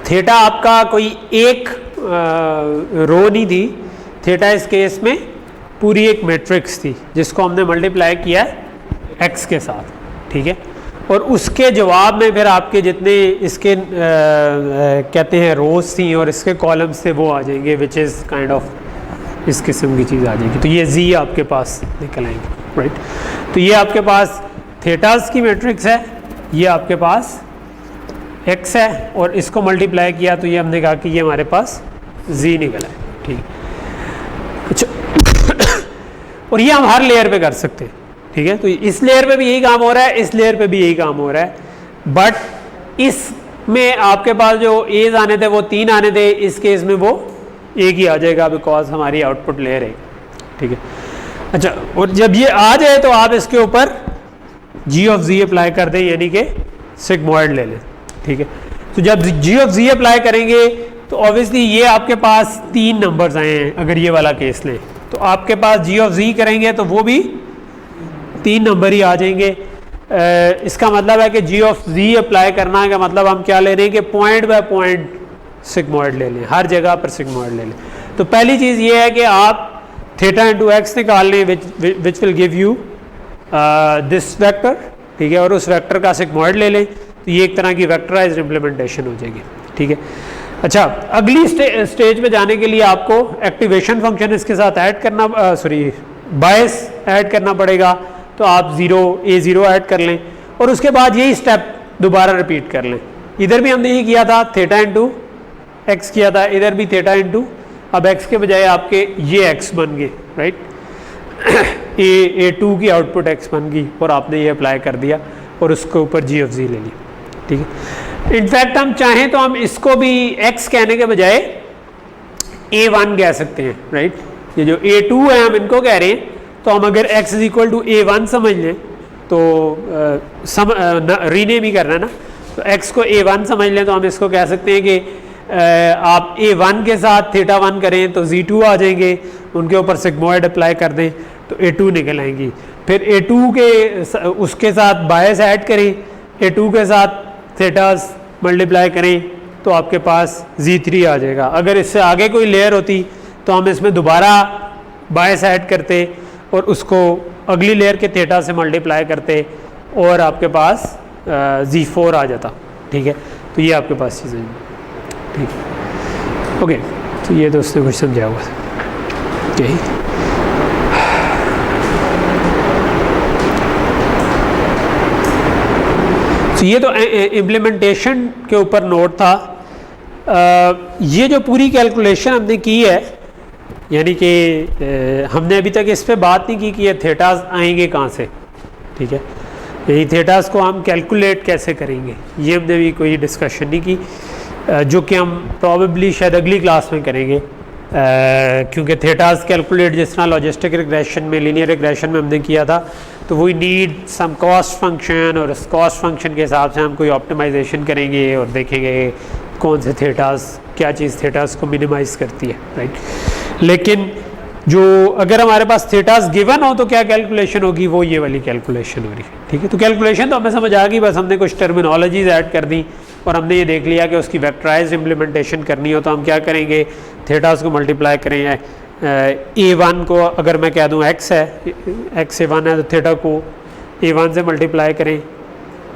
[SPEAKER 1] थीटा आपका कोई एक रो नहीं थी, थीटा इस केस में पूरी एक मैट्रिक्स थी जिसको हमने मल्टीप्लाई किया है x के साथ, ठीक है। और उसके जवाब में फिर आपके जितने इसके कहते हैं रोज थी और इसके कॉलम्स थे वो आ जाएंगे, विच इज़ काइंड ऑफ इस किस्म की चीज़ आ जाएगी। तो ये z आपके पास निकल आएंगे, राइट। तो ये आपके पास थीटास की मैट्रिक्स है, ये आपके पास x है, और इसको मल्टीप्लाई किया तो ये हमने कहा कि ये हमारे पास z निकला है, ठीक। अच्छा और ये हम हर लेयर पे कर सकते हैं, ठीक है। तो इस लेयर पे भी यही काम हो रहा है, इस लेयर पे भी यही काम हो रहा है, बट इसमें आपके पास जो एज आने थे वो 3 आने थे, इस केस में वो एक ही आ जाएगा बिकॉज हमारी आउटपुट लेयर है, ठीक है। अच्छा, और जब ये आ जाए तो आप इसके ऊपर g ऑफ z अप्लाई कर दें, यानी कि सिग्मॉइड ले लें, ठीक है। तो जब g ऑफ z अप्लाई करेंगे तो ऑब्वियसली ये आपके पास 3 नंबर्स आए हैं, अगर ये वाला केस लें तो आपके पास g ऑफ z करेंगे तो वो भी 3 नंबर ही आ जाएंगे। इसका मतलब है कि g ऑफ z अप्लाई करना का मतलब हम क्या ले रहे हैं कि पॉइंट बाय पॉइंट सिग्मॉइड ले लें, हर जगह पर सिग्मॉइड ले लें। तो पहली चीज़ ये है कि आप थीटा इंटू एक्स निकाल लें which will give you this vector, ठीक है, और उस वेक्टर का सिग्मॉइड ले लें, तो ये एक तरह की वेक्टराइज्ड इम्प्लीमेंटेशन हो जाएगी, ठीक है। अच्छा, अगली स्टेज पे जाने के लिए आपको एक्टिवेशन फंक्शन इसके साथ ऐड करना, बायस ऐड करना पड़ेगा, तो आप a0 ऐड कर लें और उसके बाद यही स्टेप दोबारा रिपीट कर लें। इधर भी हमने ये किया था, थीटा इंटू एक्स किया था, इधर भी थीटा इंटू, अब एक्स के बजाय आपके ये एक्स बन गए, राइट, a2 की आउटपुट एक्स बन गई और आपने ये अप्लाई कर दिया और उसके ऊपर g ऑफ z ले ली, ठीक है। इनफैक्ट हम चाहें तो हम इसको भी x कहने के बजाय a1 कह सकते हैं, राइट। ये जो a2 है हम इनको कह रहे हैं, तो हम अगर x is equal to a1 समझ लें तो रीनेम ही करना है ना, तो x को a1 समझ लें तो हम इसको कह सकते हैं कि आप a1 के साथ थीटा 1 करें तो z2 आ जाएंगे, उनके ऊपर सिग्मॉइड अप्लाई कर दें तो a2 निकल आएंगी। फिर a2 के उसके साथ बायस ऐड करें, a2 के साथ थीटास मल्टीप्लाई करें तो आपके पास z3 आ जाएगा। अगर इससे आगे कोई लेयर होती तो हम इसमें दोबारा बायस ऐड करते और उसको अगली लेयर के थीटा से मल्टीप्लाई करते और आपके पास z4 आ जाता, ठीक है। तो ये आपके पास चीज़ें, ठीक है, ओके। तो ये तो उसने कुछ समझा हुआ था, okay। तो ये तो इम्प्लीमेंटेशन के ऊपर नोट था। ये जो पूरी कैलकुलेशन हमने की है, यानी कि हमने अभी तक इस पे बात नहीं की कि ये थीटास आएंगे कहाँ से, ठीक है, यही थीटास को हम कैलकुलेट कैसे करेंगे, ये हमने भी कोई डिस्कशन नहीं की, जो कि हम प्रॉबेबली शायद अगली क्लास में करेंगे, क्योंकि थीटास कैलकुलेट जिस तरह लॉजिस्टिक रिग्रेशन में, लीनियर रिग्रेशन में हमने किया था, तो we need some cost function और उस कॉस्ट फंक्शन के हिसाब से हम कोई ऑप्टिमाइजेशन करेंगे और देखेंगे कौन से थीटास, क्या चीज़ थीटास को मिनिमाइज़ करती है, राइट। लेकिन जो अगर हमारे पास थीटास गिवन हो तो क्या कैलकुलेशन होगी, वो ये वाली कैलकुलेशन हो रही है, ठीक है। तो कैलकुलेशन तो हमें समझ आ गई, बस हमने कुछ टर्मिनोलॉजीज ऐड कर दी और हमने ये देख लिया कि उसकी वेक्टराइज्ड इम्प्लीमेंटेशन करनी हो तो हम क्या करेंगे, थीटास को मल्टीप्लाई करेंगे, a1 को अगर मैं कह दूं x है, x a1 है, तो थीटा को a1 से मल्टीप्लाई करें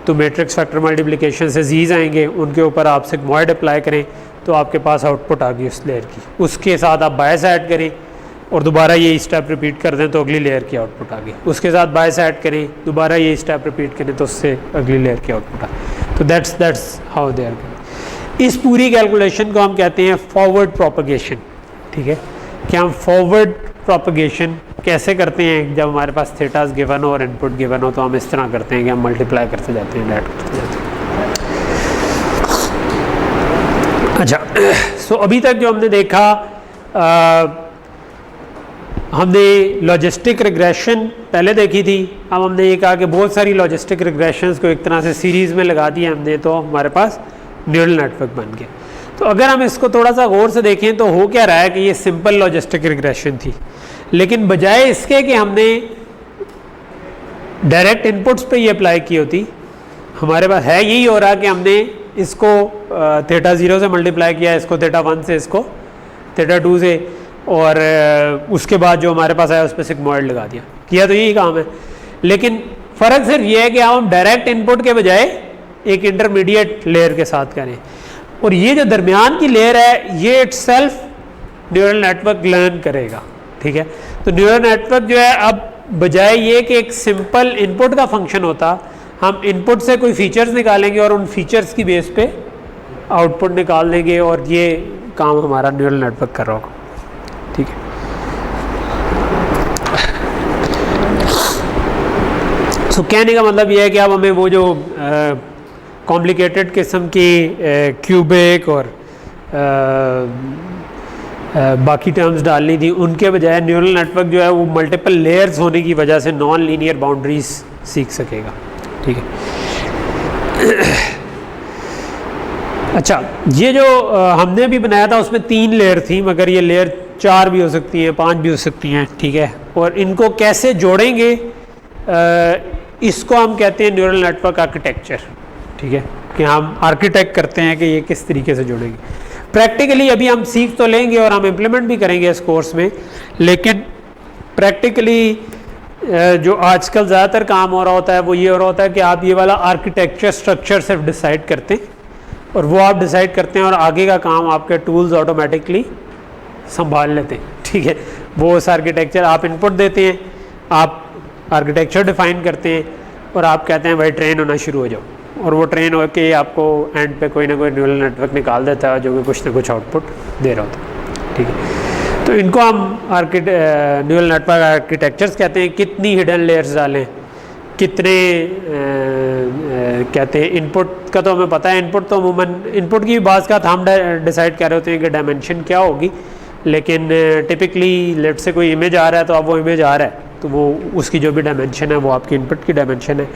[SPEAKER 1] तो मैट्रिक्स फैक्टर मल्टीप्लिकेशन से जीज आएंगे, उनके ऊपर आप सिग्मॉइड अप्लाई करें तो आपके पास आउटपुट आ गई उस लेयर की, उसके साथ आप बायस ऐड करें और दोबारा ये स्टेप रिपीट कर दें तो अगली लेयर की आउटपुट आ गई, उसके साथ बायस ऐड करें, दोबारा ये स्टेप रिपीट करें तो उससे अगली लेयर की आउटपुट आ गई। तो दैट्स हाउ दे आर। इस पूरी कैलकुलेशन को हम कहते हैं फॉरवर्ड प्रोपगेशन, ठीक है, कि हम फॉरवर्ड प्रोपगेशन कैसे करते हैं। जब हमारे पास थीटास गिवन हो और इनपुट गिवन हो तो हम इस तरह करते हैं कि हम मल्टीप्लाई करते जाते हैं, ऐड करते जाते हैं। अच्छा, सो अभी तक जो हमने देखा, हमने लॉजिस्टिक रिग्रेशन पहले देखी थी, अब हमने ये कहा कि बहुत सारी लॉजिस्टिक रिग्रेशंस को एक तरह से सीरीज़ में लगा दिया हमने, तो हमारे पास न्यूरल नेटवर्क बन गया। तो अगर हम इसको थोड़ा सा गौर से देखें तो हो क्या रहा है कि ये सिंपल लॉजिस्टिक रिग्रेशन थी, लेकिन बजाय इसके कि हमने डायरेक्ट इनपुट्स पे ये अप्लाई की होती, हमारे पास है यही हो रहा कि हमने इसको थीटा 0 से मल्टीप्लाई किया, इसको थीटा 1 से, इसको थीटा 2 से, और उसके बाद जो हमारे पास आया उस पर सिग्मॉइड लगा दिया, किया तो यही काम है। लेकिन फ़र्क सिर्फ ये है कि हम डायरेक्ट इनपुट के बजाय एक इंटरमीडिएट लेयर के साथ करें, और ये जो दरमियान की लेयर है ये इटसेल्फ न्यूरल नेटवर्क लर्न करेगा, ठीक है। तो न्यूरल नेटवर्क जो है, अब बजाय ये कि एक सिंपल इनपुट का फंक्शन होता, हम इनपुट से कोई फीचर्स निकालेंगे और उन फीचर्स की बेस पे आउटपुट निकाल देंगे, और ये काम हमारा न्यूरल नेटवर्क कर रहा होगा, ठीक है। सो कहने का मतलब ये है कि अब हमें वो जो कॉम्प्लिकेटेड किस्म की क्यूबिक और बाकी टर्म्स डालनी थी, उनके बजाय न्यूरल नेटवर्क जो है वो मल्टीपल लेयर्स होने की वजह से नॉन लीनियर बाउंड्रीज सीख सकेगा। ठीक है। अच्छा, ये जो हमने भी बनाया था उसमें 3 लेयर थी, मगर ये लेयर 4 भी हो सकती हैं, 5 भी हो सकती हैं। ठीक है, और इनको कैसे जोड़ेंगे इसको हम कहते हैं न्यूरल नेटवर्क आर्किटेक्चर। ठीक है, कि हम आर्किटेक्ट करते हैं कि ये किस तरीके से जुड़ेंगे। प्रैक्टिकली अभी हम सीख तो लेंगे और हम इम्प्लीमेंट भी करेंगे इस कोर्स में, लेकिन प्रैक्टिकली जो आजकल ज़्यादातर काम हो रहा होता है वो ये हो रहा होता है कि आप ये वाला आर्किटेक्चर स्ट्रक्चर सिर्फ डिसाइड करते हैं और वो आप डिसाइड करते हैं और आगे का काम आपके टूल्स ऑटोमेटिकली संभाल लेते हैं। ठीक है, वो उस आर्किटेक्चर आप इनपुट देते हैं, आप आर्किटेक्चर डिफाइन करते हैं और आप कहते हैं भाई ट्रेन होना शुरू हो जाओ, और वो ट्रेन होके आपको एंड पे कोई ना कोई न्यूरल नेटवर्क निकाल देता है जो कि कुछ ना कुछ आउटपुट दे रहा होता है। ठीक है, तो इनको हम न्यूरल नेटवर्क आर्किटेक्चर्स कहते हैं। कितनी हिडन लेयर्स डालें, कितने कहते हैं इनपुट का तो हमें पता है, इनपुट तो अमूमन इनपुट की बात का हम डिसाइड कर रहे होते हैं कि डायमेंशन क्या होगी, लेकिन टिपिकली लेट से कोई इमेज आ रहा है तो अब वो इमेज आ रहा है तो वो उसकी जो भी डायमेंशन है वो आपकी इनपुट की डायमेंशन है,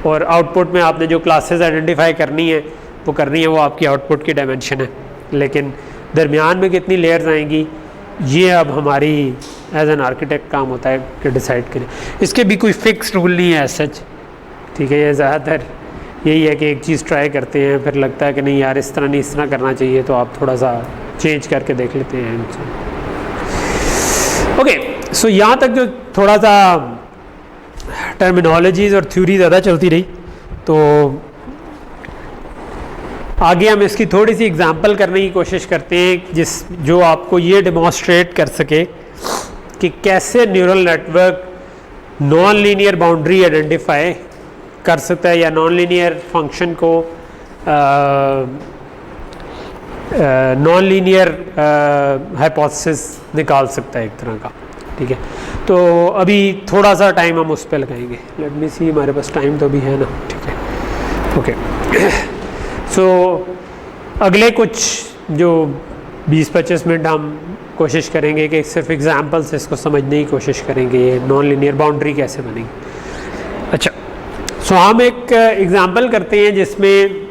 [SPEAKER 1] और आउटपुट में आपने जो क्लासेस आइडेंटिफाई करनी है वो आपकी आउटपुट की डायमेंशन है। लेकिन दरमियान में कितनी लेयर्स आएंगी ये अब हमारी एज एन आर्किटेक्ट काम होता है कि डिसाइड करें। इसके भी कोई फिक्स रूल नहीं है सच। ठीक है, ये ज़्यादातर यही है कि एक चीज़ ट्राई करते हैं, फिर लगता है कि नहीं यार इस तरह नहीं, इस तरह करना चाहिए, तो आप थोड़ा सा चेंज करके देख लेते हैं। ओके, सो यहाँ तक जो थोड़ा सा टर्मिनोलॉजीज़ और थ्योरी ज़्यादा चलती रही, तो आगे हम इसकी थोड़ी सी एग्जांपल करने की कोशिश करते हैं जो आपको ये डेमोन्स्ट्रेट कर सके कि कैसे neural network non linear boundary identify कर सकता है या नॉन लीनियर फंक्शन को नॉन लीनियर हाइपोथेसिस निकाल सकता है एक तरह का। ठीक है, तो अभी थोड़ा सा टाइम हम उस पर लगाएंगे। लेट मी सी, हमारे पास टाइम तो अभी है ना। ठीक है, ओके। सो अगले कुछ जो 20-25 मिनट हम कोशिश करेंगे कि सिर्फ एग्जाम्पल से इसको समझने की कोशिश करेंगे, ये नॉन लीनियर बाउंड्री कैसे बनेगी। अच्छा, सो हम एक एग्जाम्पल करते हैं जिसमें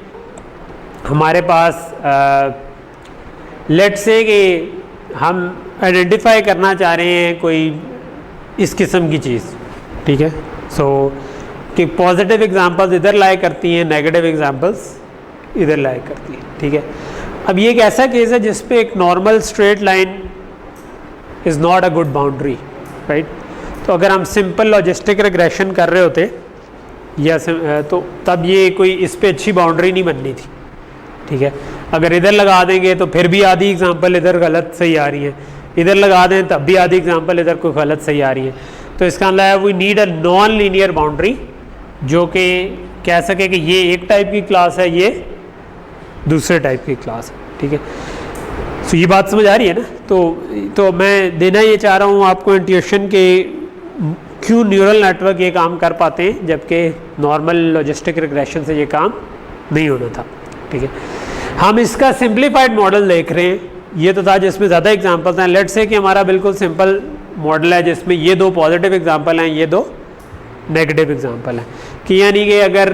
[SPEAKER 1] हमारे पास लेट से कि हम आइडेंटिफाई करना चाह रहे हैं कोई इस किस्म की चीज़। ठीक है, सो कि पॉजिटिव एग्जांपल्स इधर लाई करती हैं, नेगेटिव एग्जांपल्स इधर लाई करती हैं। ठीक है, अब ये एक ऐसा केस है जिस पे एक normal straight line is not a good boundary, right. तो अगर हम सिंपल लॉजिस्टिक रिग्रेशन कर रहे होते या तो तब ये कोई इस पे अच्छी बाउंड्री नहीं बननी थी। ठीक है, अगर इधर लगा देंगे तो फिर भी आधी एग्जांपल इधर गलत सही आ रही है, इधर लगा दें तब भी आधी एग्जांपल इधर कोई गलत सही आ रही है। तो इसका मतलब है we need a non linear boundary जो कि कह सके कि ये एक टाइप की क्लास है, ये दूसरे टाइप की क्लास है। ठीक है, तो ये बात समझ आ रही है ना। तो मैं देना ये चाह रहा हूँ आपको इंट्यूशन के क्यों न्यूरल नेटवर्क ये काम कर पाते हैं जबकि नॉर्मल लॉजिस्टिक रिग्रेशन से ये काम नहीं होना था। ठीक है, हम इसका सिंप्लीफाइड मॉडल देख रहे हैं। ये तो था जिसमें ज़्यादा एग्जांपल्स हैं। लेट्स से कि हमारा बिल्कुल सिंपल मॉडल है जिसमें ये 2 पॉजिटिव एग्जांपल हैं, ये 2 नेगेटिव एग्जांपल हैं, कि यानी कि अगर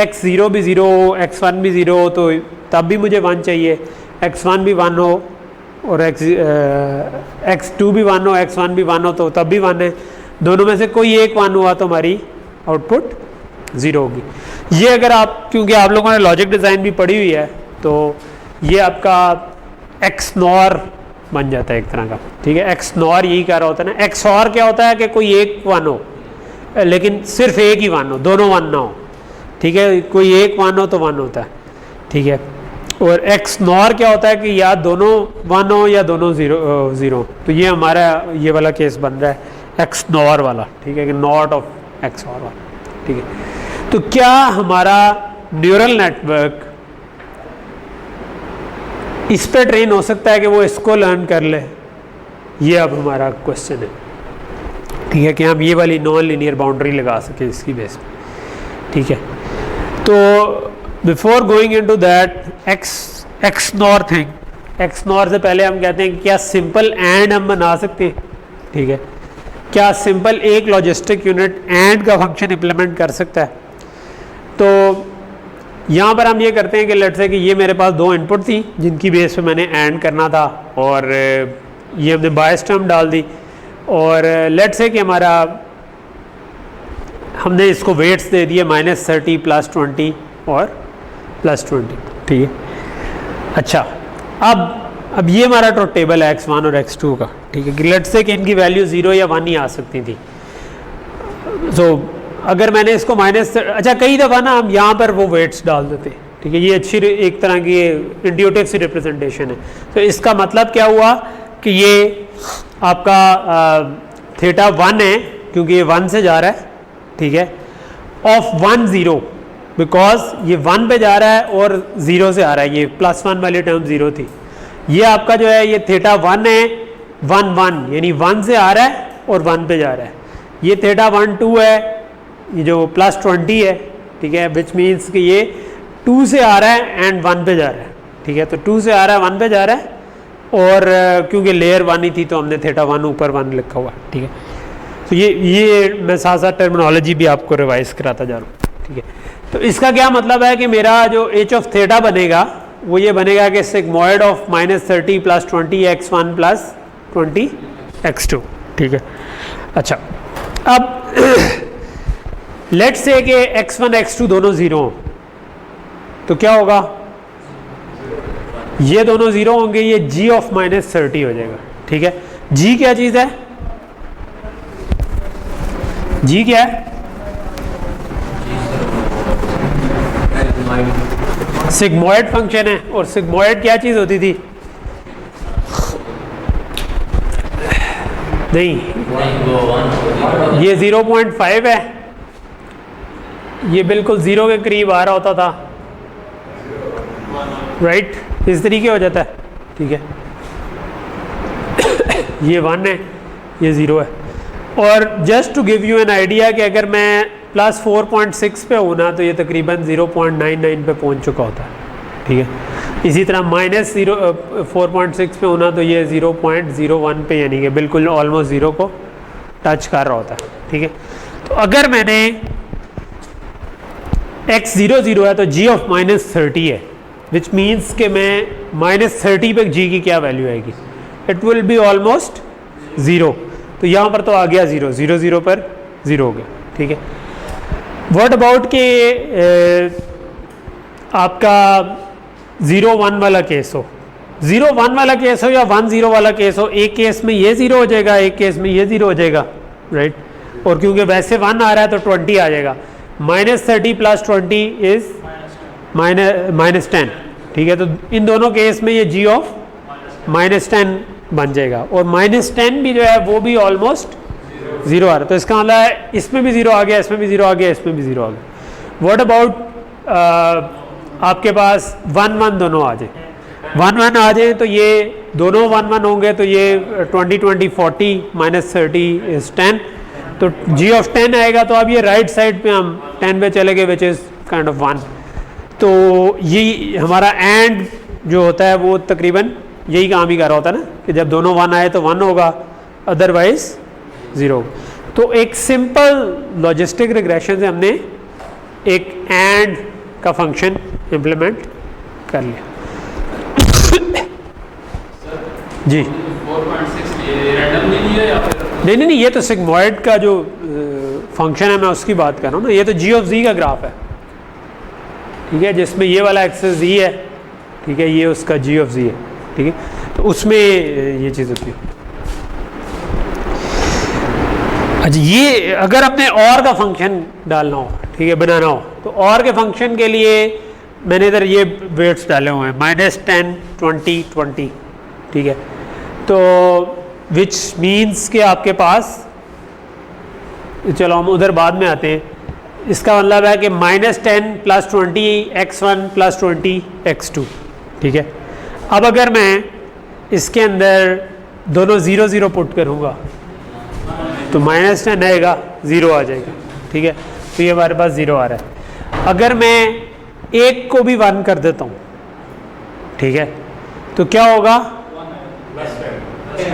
[SPEAKER 1] x0 भी 0 हो, x1 भी 0 हो तो तब भी मुझे 1 चाहिए, x1 भी 1 हो और x2 भी 1 हो, x1 भी 1 हो तो तब भी 1 है। दोनों में से कोई एक 1 हुआ तो हमारी आउटपुट 0 होगी। ये अगर आप, क्योंकि आप लोगों ने लॉजिक डिज़ाइन भी पढ़ी हुई है, तो ये आपका XNOR बन जाता है एक तरह का। ठीक है, XNOR यही कह रहा होता है ना। XOR क्या होता है कि कोई एक 1 हो लेकिन सिर्फ एक ही 1 हो, दोनों 1 ना हो। ठीक है, कोई एक 1 हो तो 1 होता है। ठीक है, और XNOR क्या होता है कि या दोनों 1 हो या दोनों 0। तो ये हमारा ये वाला केस बन रहा है XNOR वाला। ठीक है, कि नॉट ऑफ XOR वाला। ठीक है, तो क्या हमारा न्यूरल नेटवर्क इस पे ट्रेन हो सकता है कि वो इसको लर्न कर ले? ये अब हमारा क्वेश्चन है। ठीक है, कि हम ये वाली नॉन लीनियर बाउंड्री लगा सकें इसकी बेस पे, ठीक है। तो before going into that x nor thing, x nor से पहले हम कहते हैं कि क्या सिंपल एंड हम बना सकते हैं, ठीक है, क्या सिंपल एक लॉजिस्टिक यूनिट एंड का फंक्शन इम्प्लीमेंट कर सकता है। तो यहाँ पर हम ये करते हैं कि लेट्स से कि ये मेरे पास दो इनपुट थी जिनकी बेस पे मैंने एंड करना था, और ये हमने बायस टर्म डाल दी, और लेट्स से कि हमारा हमने इसको वेट्स दे दिए -30 +20 और +20, ठीक है। अच्छा, अब ये हमारा तो टेबल है x1 और x2 का, ठीक है, कि लेट्स से कि इनकी वैल्यू 0 या 1 ही आ सकती थी। तो अगर मैंने इसको अच्छा कई दफ़ा ना हम यहाँ पर वो वेट्स डाल देते, ठीक है, ये अच्छी एक तरह की इंट्यूटिव सी रिप्रेजेंटेशन है। तो इसका मतलब क्या हुआ कि ये आपका थीटा 1 है क्योंकि ये 1 से जा रहा है, ठीक है, ऑफ 1 0, बिकॉज ये 1 पे जा रहा है और 0 से आ रहा है, ये +1 वाली टर्म 0 थी। ये आपका जो है ये थीटा 1 है 1 1, यानी 1 से आ रहा है और 1 पे जा रहा है। ये थीटा 1 2 है, ये जो +20 है, ठीक है, विच मीन्स कि ये 2 से आ रहा है एंड 1 पे जा रहा है, ठीक है। तो 2 से आ रहा है 1 पे जा रहा है, और क्योंकि लेयर 1 ही थी तो हमने थीटा 1 ऊपर 1 लिखा हुआ, ठीक है। तो ये मैं साथ साथ टर्मिनोलॉजी भी आपको रिवाइज कराता जा रहा हूँ, ठीक है। तो इसका क्या मतलब है कि मेरा जो h ऑफ थीटा बनेगा वो ये बनेगा कि सिग्मॉइड ऑफ -30 +20 x1 +20 x2, ठीक है। अच्छा, अब लेट्स से कि x1 x2 दोनों 0 हों, तो क्या होगा, ये दोनों 0 होंगे, ये g ऑफ -30 हो जाएगा, ठीक है। g क्या चीज़ है, g क्या है, सिग्मॉइड फंक्शन है, और सिग्मॉइड क्या चीज़ होती थी, नहीं ये 0.5 है, ये बिल्कुल 0 के करीब आ रहा होता था, राइट, इस तरीके हो जाता है, ठीक है। ये 1 है, ये 0 है, और just to give you an idea कि अगर मैं +4.6 पे हूँ ना तो ये तकरीबन 0.99 पे पहुँच चुका होता है, ठीक है। इसी तरह -4.6 पे होना तो ये 0.01 पे, यानी कि बिल्कुल ऑलमोस्ट 0 को टच कर रहा होता है, ठीक है। तो अगर मैंने x 0 0 है तो g ऑफ -30 है, विच मीन्स कि मैं -30 पे g की क्या वैल्यू आएगी, इट विल बी ऑलमोस्ट 0। तो यहाँ पर तो आ गया 0 0 0 पर 0 हो गया, ठीक है। व्हाट अबाउट के आपका 0 1 वाला केस हो, 0 1 वाला केस हो या 1 0 वाला केस हो, एक केस में ये 0 हो जाएगा, एक केस में ये 0 हो जाएगा, राइट। और क्योंकि वैसे 1 आ रहा है तो 20 आ जाएगा, -30 +20 इज -10, ठीक है। तो इन दोनों केस में ये g ऑफ -10 बन जाएगा, और -10 भी जो है वो भी ऑलमोस्ट 0 आ रहा है। तो इसका मतलब है इसमें भी 0 आ गया, इसमें भी 0 आ गया, इसमें भी 0 आ गया। व्हाट अबाउट आपके पास 1 1 दोनों आ जाए, 1 1 आ जाए तो ये दोनों 1 1 होंगे, तो ये 20 20 40 -30 इज 10, तो g ऑफ 10 आएगा। तो अब ये राइट साइड पे हम 10 पे चले गए, विच इज़ काइंड ऑफ 1। तो ये हमारा एंड जो होता है वो तकरीबन यही काम ही कर रहा होता है ना, कि जब दोनों 1 आए तो 1 होगा, अदरवाइज 0। तो एक सिंपल लॉजिस्टिक रिग्रेशन से हमने एक एंड का फंक्शन इम्प्लीमेंट कर लिया। जी 4.6 नहीं, ये तो सिग्मॉइड का जो फंक्शन है मैं उसकी बात कर रहा हूँ ना, ये तो g ऑफ z का ग्राफ है, ठीक है, जिसमें ये वाला एक्सेस z है, ठीक है, ये उसका g ऑफ z है, ठीक है। तो उसमें ये चीज़ होती है। अच्छा, ये अगर अपने और का फंक्शन डालना हो, ठीक है, बनाना हो, तो और के फंक्शन के लिए मैंने इधर ये वेट्स डाले हुए हैं -10 20 20, ठीक है। तो विच मीन्स के आपके पास, चलो हम उधर बाद में आते हैं, इसका मतलब है कि -10 +20 x1 +20 x2, ठीक है। अब अगर मैं इसके अंदर दोनों 0 0 पुट करूँगा तो -10 आएगा, 0 आ जाएगा, ठीक है। तो ये हमारे पास 0 आ रहा है। अगर मैं एक को भी 1 कर देता हूँ, ठीक है, तो क्या होगा,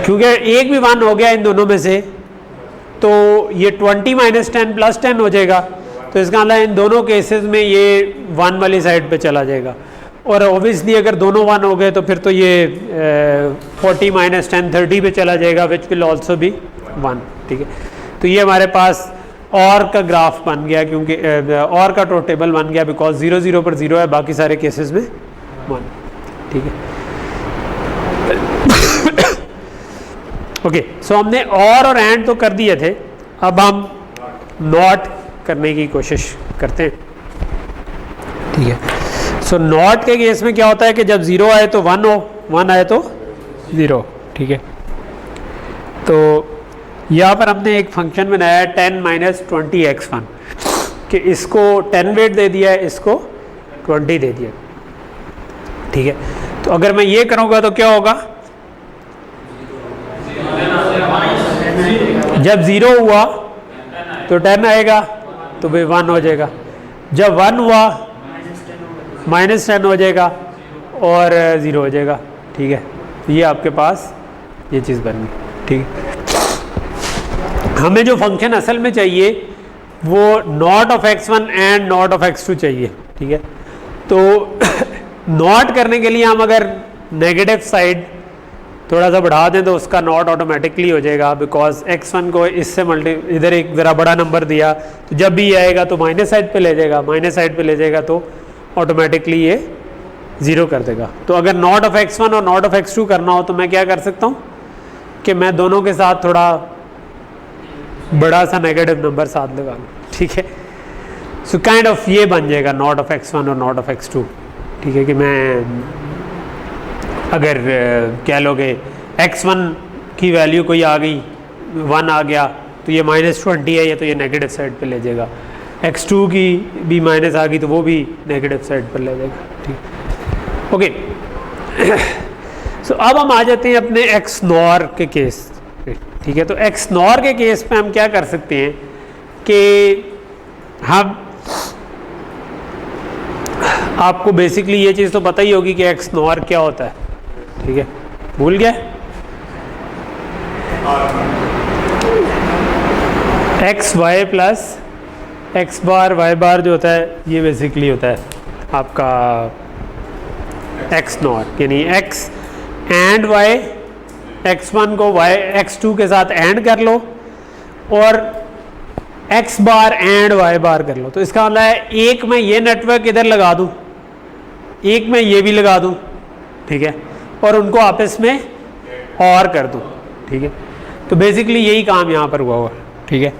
[SPEAKER 1] क्योंकि एक भी 1 हो गया इन दोनों में से, तो ये 20 - 10 + 10 हो जाएगा। तो इसका मतलब इन दोनों केसेस में ये 1 वाली साइड पे चला जाएगा। और ऑब्वियसली अगर दोनों 1 हो गए तो फिर तो ये 40 - 10 30 पे चला जाएगा, विच विल ऑल्सो बी 1, ठीक है। तो ये हमारे पास और का ग्राफ बन गया, क्योंकि और का ट्रुथ टेबल बन गया, बिकॉज 0 0 पर 0 है, बाकी सारे केसेस में 1, ठीक है। ओके, सो हमने और एंड तो कर दिए थे, अब हम नॉट करने की कोशिश करते हैं, ठीक है। सो नॉट के केस में क्या होता है कि जब 0 आए तो 1 हो, 1 आए तो 0, ठीक है। तो यहाँ पर हमने एक फंक्शन बनाया है 10 - 20x1, कि इसको 10 वेट दे दिया है, इसको 20 दे दिया, ठीक है। तो अगर मैं ये करूँगा तो क्या होगा, जब 0 हुआ तो 10 आएगा, तो भाई 1 हो जाएगा। जब 1 हुआ -10 हो जाएगा और 0 हो जाएगा, ठीक है। ये आपके पास ये चीज़ बन गई, ठीक है। हमें जो फंक्शन असल में चाहिए वो not of x1 and not of x2 चाहिए, ठीक है। तो नॉट करने के लिए हम अगर नेगेटिव साइड थोड़ा सा बढ़ा दें तो उसका नॉट ऑटोमेटिकली हो जाएगा, बिकॉज x1 को इससे इधर एक ज़रा बड़ा नंबर दिया, तो जब भी आएगा तो माइनस साइड पे ले जाएगा, माइनस साइड पे ले जाएगा तो ऑटोमेटिकली ये 0 कर देगा। तो अगर नॉट ऑफ x1 और नॉट ऑफ x2 करना हो तो मैं क्या कर सकता हूँ कि मैं दोनों के साथ थोड़ा बड़ा सा नेगेटिव नंबर साथ लगा लूँ, ठीक है। सो काइंड ऑफ ये बन जाएगा नॉट ऑफ x1 और नॉट ऑफ x2, ठीक है। कि मैं अगर कह लोगे x1 की वैल्यू कोई आ गई 1 आ गया तो ये -20 है, ये तो ये नेगेटिव साइड पे ले जाएगा। x2 की भी माइनस आ गई तो वो भी नेगेटिव साइड पर ले जाएगा, ठीक, ओके। सो अब हम आ जाते हैं अपने x नॉर के केस, ठीक है। तो x नॉर के केस पे हम क्या कर सकते हैं कि हम, आपको बेसिकली ये चीज़ तो पता ही होगी कि x नॉर क्या होता है, ठीक है। भूल गया, x y प्लस x बार y बार जो होता है ये बेसिकली होता है आपका x नॉर, यानी x एंड y, x1 को y x2 के साथ एंड कर लो और x बार एंड y बार कर लो। तो इसका मतलब है एक में ये नेटवर्क इधर लगा दूं, एक में ये भी लगा दूं, ठीक है, और उनको आपस में और कर दूं, ठीक है। तो बेसिकली यही काम यहाँ पर हुआ हुआ, ठीक है।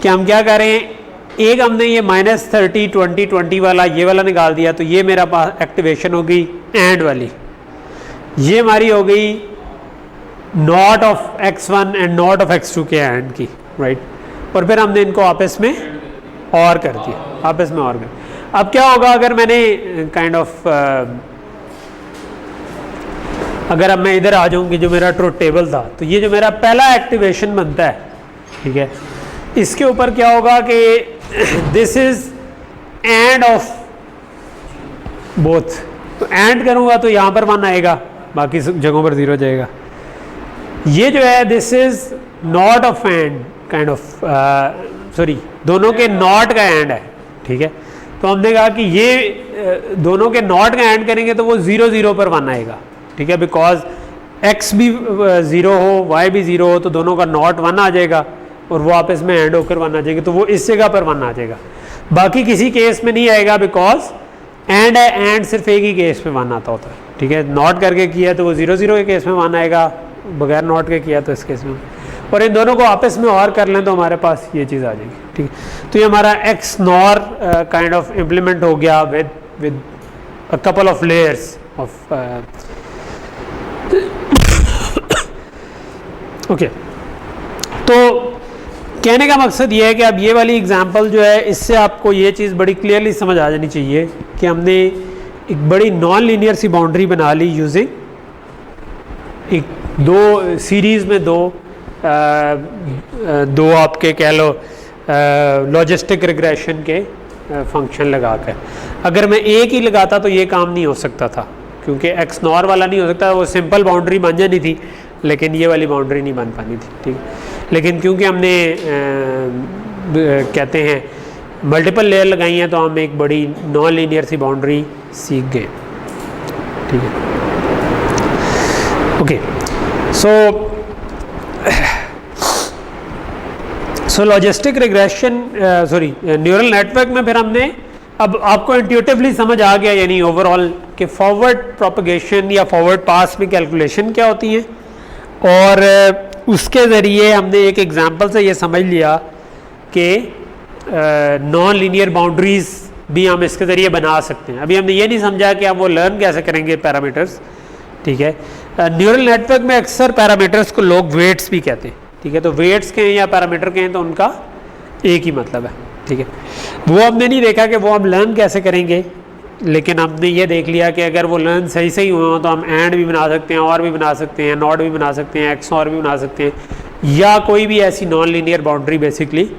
[SPEAKER 1] कि हम क्या करें, एक हमने ये -30 20 20 वाला ये वाला निकाल दिया, तो ये मेरा पास एक्टिवेशन हो गई एंड वाली, ये हमारी हो गई not of x1 and not of x2 के एंड की, राइट। और फिर हमने इनको आपस में और कर दिया, आपस में और कर। अब क्या होगा अगर मैंने काइंड ऑफ अगर अब मैं इधर आ जाऊँ कि जो मेरा ट्रुथ टेबल था, तो ये जो मेरा पहला एक्टिवेशन बनता है, ठीक है, इसके ऊपर क्या होगा कि this is end of both. तो एंड करूँगा तो यहाँ पर 1 आएगा, बाकी जगहों पर 0 जाएगा। ये जो है this is not of and kind of sorry दोनों के नॉट का एंड है, ठीक है। तो हमने कहा कि ये दोनों के नॉट का एंड करेंगे तो वो 0 0 पर 1 आएगा, ठीक है। बिकॉज x भी 0 हो y भी 0 हो तो दोनों का नॉट 1 आ जाएगा और वो आपस में एंड होकर 1 आ जाएगी, तो वो इस जगह पर 1 आ जाएगा, बाकी किसी केस में नहीं आएगा, बिकॉज एंड है, एंड सिर्फ एक ही केस में 1 आता होता है, ठीक है। नॉट करके किया तो वो 0 0 के केस में 1 आएगा, बगैर नॉट के किया तो इस केस में, और इन दोनों को आपस में और कर लें तो हमारे पास ये चीज़ आ जाएगी, ठीक है। तो ये हमारा x nor kind of implement हो गया with a couple of layers of okay. तो कहने का मकसद ये है कि अब ये वाली एग्जांपल जो है इससे आपको ये चीज़ बड़ी क्लियरली समझ आ जानी चाहिए कि हमने एक बड़ी नॉन लीनियर सी बाउंड्री बना ली यूजिंग एक दो सीरीज़ में दो दो आपके कह लो लॉजिस्टिक रिग्रेशन के फंक्शन लगा कर। अगर मैं एक ही लगाता तो ये काम नहीं हो सकता था, क्योंकि एक्स नॉर वाला नहीं हो सकता, वो सिंपल बाउंड्री बन जानी थी, लेकिन ये वाली बाउंड्री नहीं बन पानी थी, ठीक है। लेकिन क्योंकि हमने कहते हैं मल्टीपल लेयर लगाई हैं, तो हम एक बड़ी नॉन लीनियर सी बाउंड्री सीख गए, ठीक है। Okay, so logistic regression sorry neural network में फिर हमने, अब आपको इंट्यूटिवली समझ आ गया यानी ओवरऑल कि फॉरवर्ड प्रोपगेशन या फॉरवर्ड पास में कैलकुलेशन क्या होती है, और उसके ज़रिए हमने एक एग्जांपल से ये समझ लिया कि नॉन लीनियर बाउंड्रीज़ भी हम इसके ज़रिए बना सकते हैं। अभी हमने ये नहीं समझा कि हम वो लर्न कैसे करेंगे पैरामीटर्स, ठीक है। न्यूरल नेटवर्क में अक्सर पैरामीटर्स को लोग वेट्स भी कहते हैं, ठीक है। तो वेट्स के हैं या पैरामीटर के हैं तो उनका एक ही मतलब है, ठीक है। वो हमने नहीं देखा कि वो हम लर्न कैसे करेंगे, लेकिन हमने ये देख लिया कि अगर वो लर्न सही सही हुए हों तो हम एंड भी बना सकते हैं, और भी बना सकते हैं, नॉट भी बना सकते हैं, एक्स और भी बना सकते हैं, या कोई भी ऐसी non linear boundary basically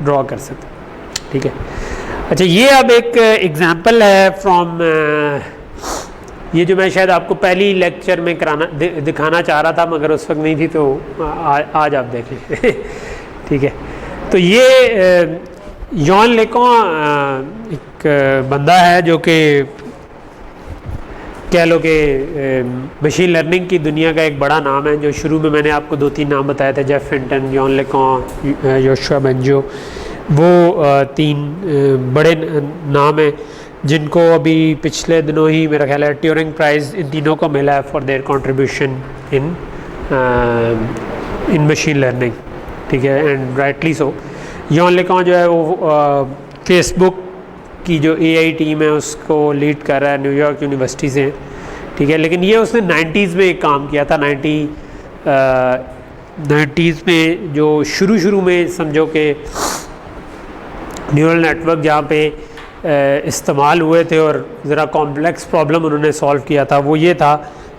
[SPEAKER 1] draw कर सकते हैं, ठीक है। अच्छा, ये अब एक एग्जांपल है फ्रॉम ये जो मैं शायद आपको पहली लेक्चर में दिखाना चाह रहा था, मगर उस वक्त नहीं थी, तो आज आप देख लें ठीक है। तो ये जॉन लेको एक बंदा है जो कि कह लो कि मशीन लर्निंग की दुनिया का एक बड़ा नाम है, जो शुरू में मैंने आपको 2-3 नाम बताए थे, जेफ फिंटन, जॉन लेको, योशुआ बेंजो, वो 3 बड़े नाम हैं जिनको अभी पिछले दिनों ही मेरा ख्याल है ट्यूरिंग प्राइज़ इन तीनों को मिला है for their contribution in machine learning, ठीक है, एंड राइटली सो। जॉन लेको जो है वो फेसबुक की जो AI टीम है उसको लीड कर रहा है, न्यूयॉर्क यूनिवर्सिटी से, ठीक है। लेकिन ये उसने 90s में एक काम किया था, 90s में जो शुरू में समझो कि न्यूरल नेटवर्क जहाँ पे इस्तेमाल हुए थे और ज़रा कॉम्प्लेक्स प्रॉब्लम उन्होंने सॉल्व किया था, वो ये था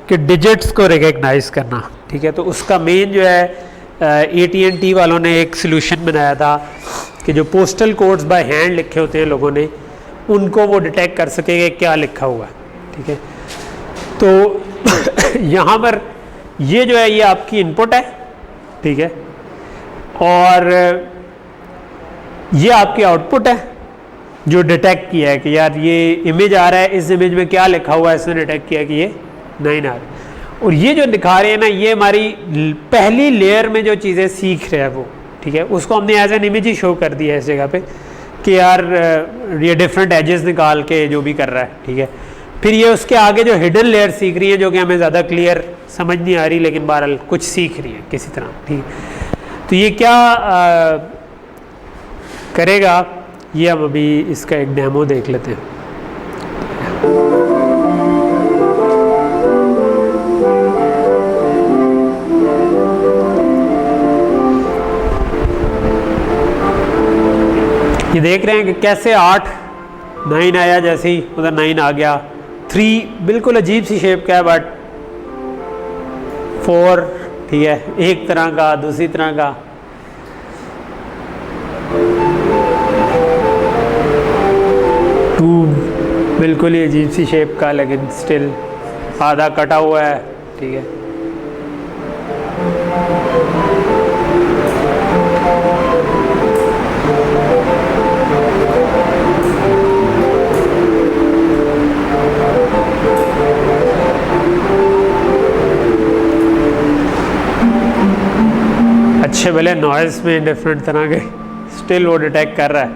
[SPEAKER 1] कि डिजिट्स को रिकग्नाइज़ करना, ठीक है। तो उसका मेन जो है AT&T वालों ने एक सोल्यूशन बनाया था कि जो पोस्टल कोड्स बाय हैंड लिखे होते हैं लोगों ने, उनको वो डिटेक्ट कर सकेंगे क्या लिखा हुआ है, ठीक है। तो यहाँ पर ये जो है ये आपकी इनपुट है, ठीक है, और ये आपकी आउटपुट है जो डिटेक्ट किया है कि यार ये इमेज आ रहा है, इस इमेज में क्या लिखा हुआ है, इसने डिटेक्ट किया कि ये 9 आ रहा है। और ये जो दिखा रहे हैं ना, ये हमारी पहली लेयर में जो चीज़ें सीख रहे हैं वो, ठीक है, उसको हमने एज एन इमेज ही शो कर दिया है इस जगह पे कि यार ये डिफरेंट एजेस निकाल के जो भी कर रहा है, ठीक है। फिर ये उसके आगे जो हिडन लेयर सीख रही है जो कि हमें ज़्यादा क्लियर समझ नहीं आ रही, लेकिन बहरहाल कुछ सीख रही है किसी तरह, ठीक है। तो ये क्या करेगा, ये हम अभी इसका एक डेमो देख लेते हैं। ये देख रहे हैं कि कैसे 8 9 आया, जैसे ही उधर 9 आ गया, 3 बिल्कुल अजीब सी शेप का है, बट 4 ठीक है एक तरह का, दूसरी तरह का, 2 बिल्कुल ही अजीब सी शेप का, लेकिन स्टिल आधा कटा हुआ है, ठीक है। अच्छे भले नॉइज़ में डिफरेंट तरह के, स्टिल वो डिटेक्ट कर रहा है,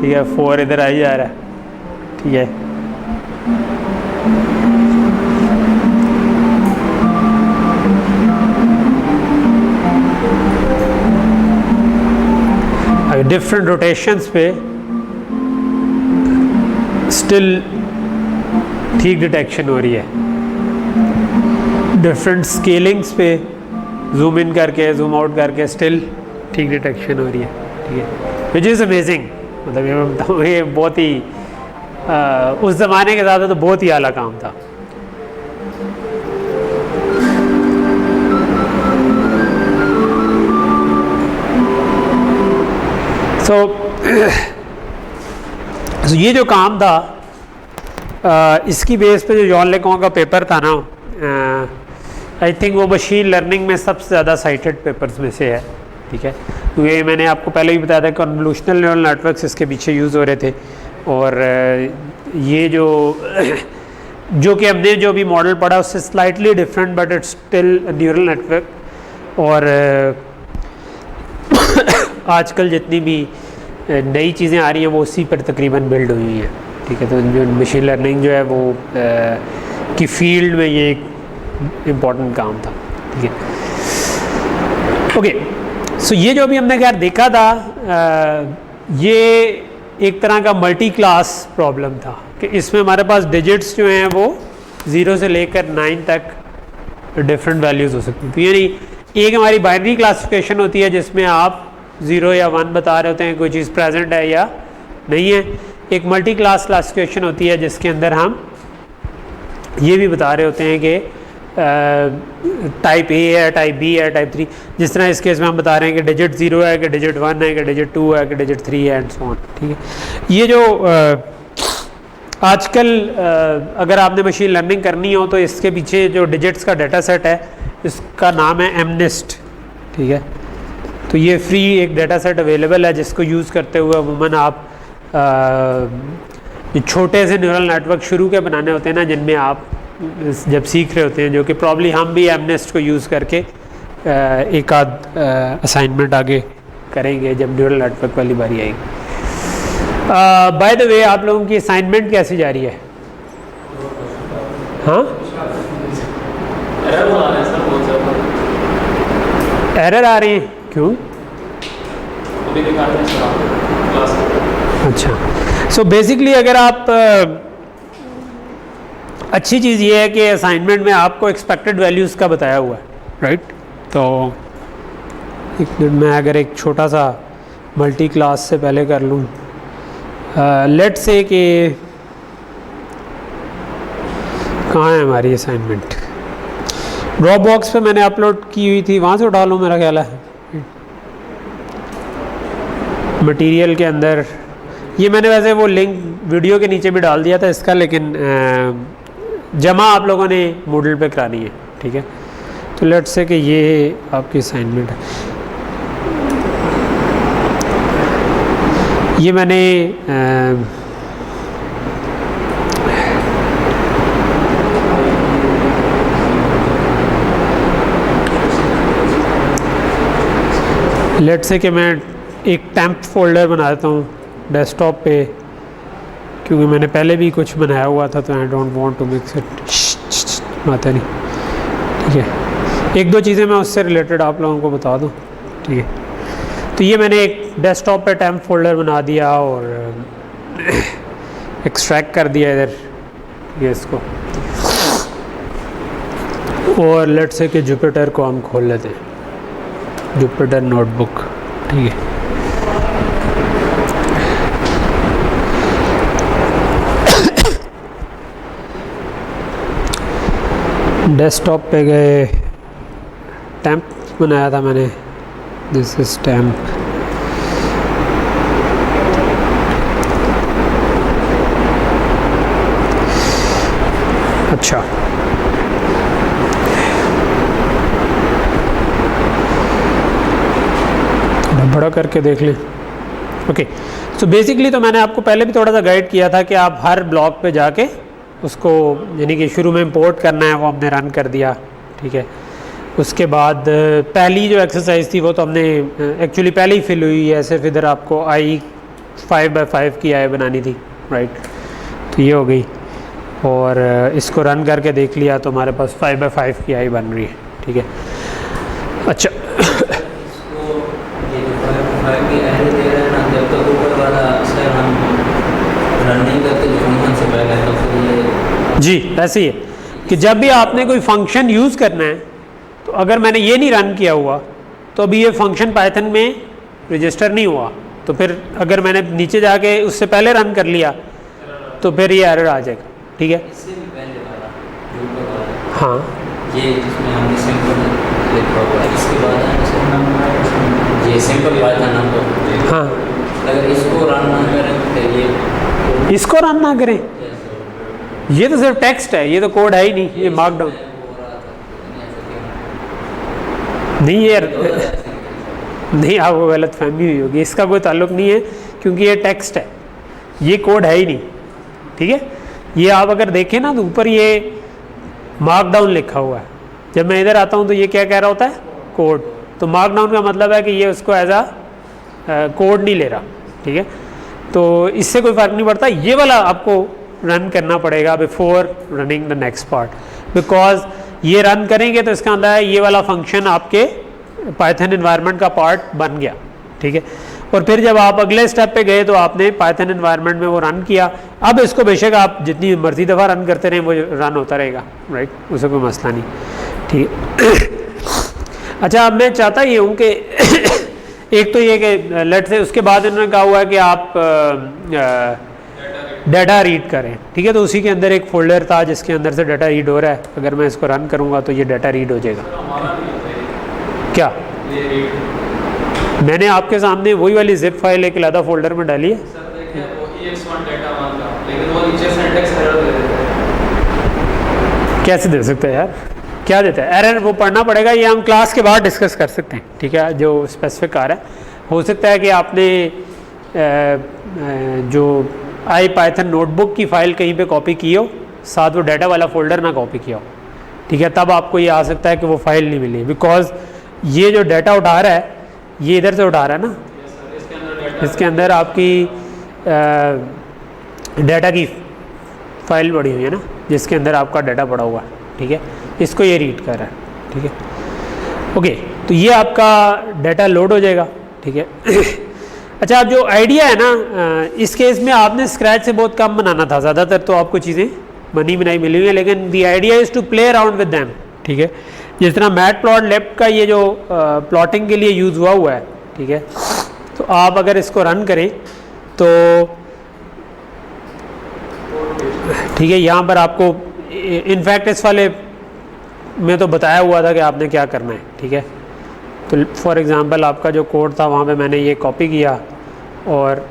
[SPEAKER 1] ठीक है। 4 इधर आ ही जा रहा है, ठीक है। अगर डिफरेंट रोटेशंस पे स्टिल ठीक डिटेक्शन हो रही है, डिफरेंट स्केलिंग्स पे जूम इन करके जूम आउट करके स्टिल ठीक डिटेक्शन हो रही है, ठीक है, विच इज़ अमेजिंग। मतलब ये मैं बताऊँ, ये बहुत ही उस ज़माने के साथ तो बहुत ही आला काम था। सो ये जो काम था इसकी बेस पे जो जॉन लेकॉन का पेपर था ना, आई थिंक वो मशीन लर्निंग में सबसे ज़्यादा साइटेड पेपर्स में से है, ठीक है। क्योंकि मैंने आपको पहले ही बताया था कन्वोल्यूशनल न्यूरल नेटवर्क्स इसके पीछे यूज़ हो रहे थे, और ये जो कि हमने जो भी मॉडल पढ़ा उससे slightly different but it's still neural network. और आजकल जितनी भी नई चीज़ें आ रही हैं वो उसी पर तकरीबन बिल्ड हुई हैं, ठीक है। तो जो मशीन लर्निंग जो है वो की फील्ड में ये एक इम्पॉर्टेंट काम था, ठीक है। ओके, सो ये जो अभी हमने खैर देखा था ये एक तरह का मल्टी क्लास प्रॉब्लम था कि इसमें हमारे पास डिजिट्स जो हैं वो 0 से लेकर 9 तक डिफरेंट वैल्यूज़ हो सकती थी। यानी एक हमारी बाइनरी क्लासिफिकेशन होती है जिसमें आप 0 या 1 बता रहे होते हैं कोई चीज़ प्रेजेंट है या नहीं है। एक मल्टी क्लास क्लासिफिकेशन होती है जिसके अंदर हम ये भी बता रहे होते हैं कि टाइप ए है, टाइप बी है, टाइप 3। जिस तरह इस केस में हम बता रहे हैं कि डिजिट 0 है, कि डिजिट 1 है, कि डिजिट 2 है, कि डिजिट 3 है, एंड सो ऑन, ठीक है। ये जो आजकल अगर आपने मशीन लर्निंग करनी हो तो इसके पीछे जो डिजिट्स का डाटा सेट है इसका नाम है एमनिस्ट, ठीक है। तो ये फ्री एक डाटा सेट अवेलेबल है जिसको यूज़ करते हुए अमूमन आप छोटे से न्यूरल नेटवर्क शुरू के बनाने होते हैं ना, जिनमें आप जब सीख रहे होते हैं, जो कि प्रॉब्ली हम भी एमनेस्ट को यूज़ करके एक आध असाइनमेंट आगे करेंगे जब न्यूरल नेटवर्क वाली बारी आएगी। बाय द वे आप लोगों की असाइनमेंट कैसी जा रही है? हाँ, एरर आ रहे हैं, क्यों? अच्छा, सो बेसिकली अगर आप अच्छी चीज़ ये है कि असाइनमेंट में आपको एक्सपेक्टेड वैल्यूज़ का बताया हुआ है, राइट। तो एक मिनट में अगर एक छोटा सा मल्टी क्लास से पहले कर लूँ, लेट से कि कहाँ है हमारी असाइनमेंट? ड्रॉप बॉक्स पे मैंने अपलोड की हुई थी, वहाँ से उठा लूँ मेरा ख्याल है। मटेरियल के अंदर ये मैंने वैसे वो लिंक वीडियो के नीचे भी डाल दिया था इसका, लेकिन जमा आप लोगों ने मूडल पे करानी है, ठीक है। तो लेट्स से कि ये आपकी असाइनमेंट है। ये मैंने लेट्स से कि मैं एक टेम्प फोल्डर बना देता हूँ डेस्कटॉप पे, क्योंकि मैंने पहले भी कुछ बनाया हुआ था, तो I don't want to mix it, आता नहीं, ठीक है। एक दो चीज़ें मैं उससे रिलेटेड आप लोगों को बता दूँ, ठीक है। तो ये मैंने एक डेस्कटॉप पे टेम्प फोल्डर बना दिया और एक्सट्रैक्ट कर दिया इधर ये इसको, और लेट्स से कि जुपिटर को हम खोल लेते हैं, जुपिटर नोटबुक, ठीक है। डेस्कटॉप पे गए, टेम्प बनाया था मैंने, दिस इज टेम्प। अच्छा, बड़ा करके देख लें। ओके, सो बेसिकली तो मैंने आपको पहले भी थोड़ा सा गाइड किया था कि आप हर ब्लॉक पे जाके उसको, यानी कि शुरू में इंपोर्ट करना है, वो हमने रन कर दिया, ठीक है। उसके बाद पहली जो एक्सरसाइज थी वो तो हमने एक्चुअली पहले ही फिल हुई है, सिर्फ इधर आपको आई 5x5 की आई बनानी थी, राइट। तो ये हो गई, और इसको रन करके देख लिया तो हमारे पास 5x5 की आई बन रही है, ठीक है। अच्छा, जी ऐसे ही है कि जब भी आपने कोई फंक्शन यूज़ करना है, तो अगर मैंने ये नहीं रन किया हुआ तो अभी ये फंक्शन पाइथन में रजिस्टर नहीं हुआ, तो फिर अगर मैंने नीचे जाके उससे पहले रन कर लिया तो फिर ये एरर आ जाएगा, ठीक है। हाँ,
[SPEAKER 2] ये जिसमें हमने सिंपल लिखा हुआ है, इसके बाद ये सिंपल पाइथन नंबर,
[SPEAKER 1] हाँ
[SPEAKER 2] अगर इसको रन ना करें तो ये
[SPEAKER 1] इसको रन ना करें, ये तो सिर्फ टेक्स्ट है, ये तो कोड है ही नहीं, ये मार्कडाउन नहीं है यार। नहीं, आपको गलत फहमी हुई होगी, इसका कोई ताल्लुक नहीं है क्योंकि ये टेक्स्ट है, ये कोड है ही नहीं, ठीक है। ये आप अगर देखें ना तो ऊपर ये मार्कडाउन लिखा हुआ है, जब मैं इधर आता हूँ तो ये क्या कह रहा होता है, कोड। तो मार्कडाउन का मतलब है कि ये उसको एज आ कोड नहीं ले रहा, ठीक है। तो इससे कोई फ़र्क नहीं पड़ता, ये वाला आपको रन करना पड़ेगा before running the next part, because ये रन करेंगे तो इसका अंदर ये वाला फंक्शन आपके पाइथन एनवायरनमेंट का पार्ट बन गया, ठीक है। और फिर जब आप अगले स्टेप पे गए तो आपने पाइथन एनवायरनमेंट में वो रन किया। अब इसको बेशक आप जितनी मर्जी दफ़ा रन करते रहें वो रन होता रहेगा, राइट, उससे कोई मसला नहीं, ठीक है। अच्छा, अब मैं चाहता ये हूँ कि एक तो ये कि लेट से उसके बाद इन्होंने कहा हुआ है कि आप डाटा रीड करें, ठीक है। तो उसी के अंदर एक फोल्डर था जिसके अंदर से डाटा रीड हो रहा है, अगर मैं इसको रन करूँगा तो ये डाटा रीड हो जाएगा। क्या मैंने आपके सामने वही वाली जिप फाइल एक अलग फोल्डर में डाली है, कैसे दे सकते हैं यार, क्या देता है एरर, वो पढ़ना पड़ेगा, ये हम क्लास के बाद डिस्कस कर सकते हैं, ठीक है। जो स्पेसिफिक आ रहा है, हो सकता है कि आपने जो आई पाइथन नोटबुक की फ़ाइल कहीं पे कॉपी की हो, साथ वो डाटा वाला फोल्डर ना कॉपी किया हो, ठीक है, तब आपको ये आ सकता है कि वो फाइल नहीं मिली, बिकॉज ये जो डाटा उठा रहा है ये इधर से उठा रहा है ना, इसके अंदर आपकी डाटा की फाइल पड़ी हुई है ना, जिसके अंदर आपका डाटा पड़ा हुआ है, ठीक है, इसको ये रीड कर रहा है, ठीक है। ओके, तो ये आपका डाटा लोड हो जाएगा, ठीक है। अच्छा, अब जो आइडिया है ना, इस केस में आपने स्क्रैच से बहुत कम बनाना था, ज़्यादातर तो आपको चीज़ें बनी बनाई मिली हुई है, लेकिन the idea is to play around with them, ठीक है। जिस तरह मैटप्लॉटलिब का ये जो प्लॉटिंग के लिए यूज़ हुआ है, ठीक है, तो आप अगर इसको रन करें तो ठीक है, यहाँ पर आपको इनफैक्ट इस वाले में तो बताया हुआ था कि आपने क्या करना है, ठीक है। तो फॉर एग्ज़ाम्पल आपका जो कोड था वहाँ पे मैंने ये कॉपी किया और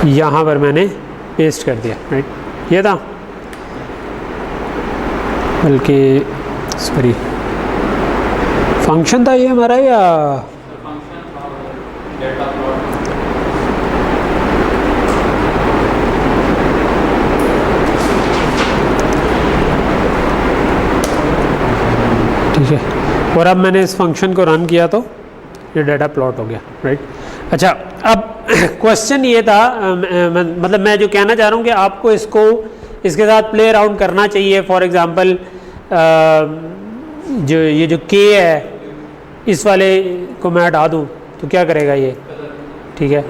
[SPEAKER 1] यहाँ पर मैंने पेस्ट कर दिया, राइट, ये था, बल्कि सॉरी फंक्शन था ये हमारा या ठीक है। और अब मैंने इस फंक्शन को रन किया तो ये डाटा प्लॉट हो गया, राइट। अच्छा, अब क्वेश्चन ये था, मतलब मैं जो कहना चाह रहा हूँ कि आपको इसको इसके साथ प्ले अराउंड करना चाहिए। फॉर एग्ज़ाम्पल जो ये जो के है, इस वाले को मैं हटा दूँ तो क्या करेगा ये, ठीक है।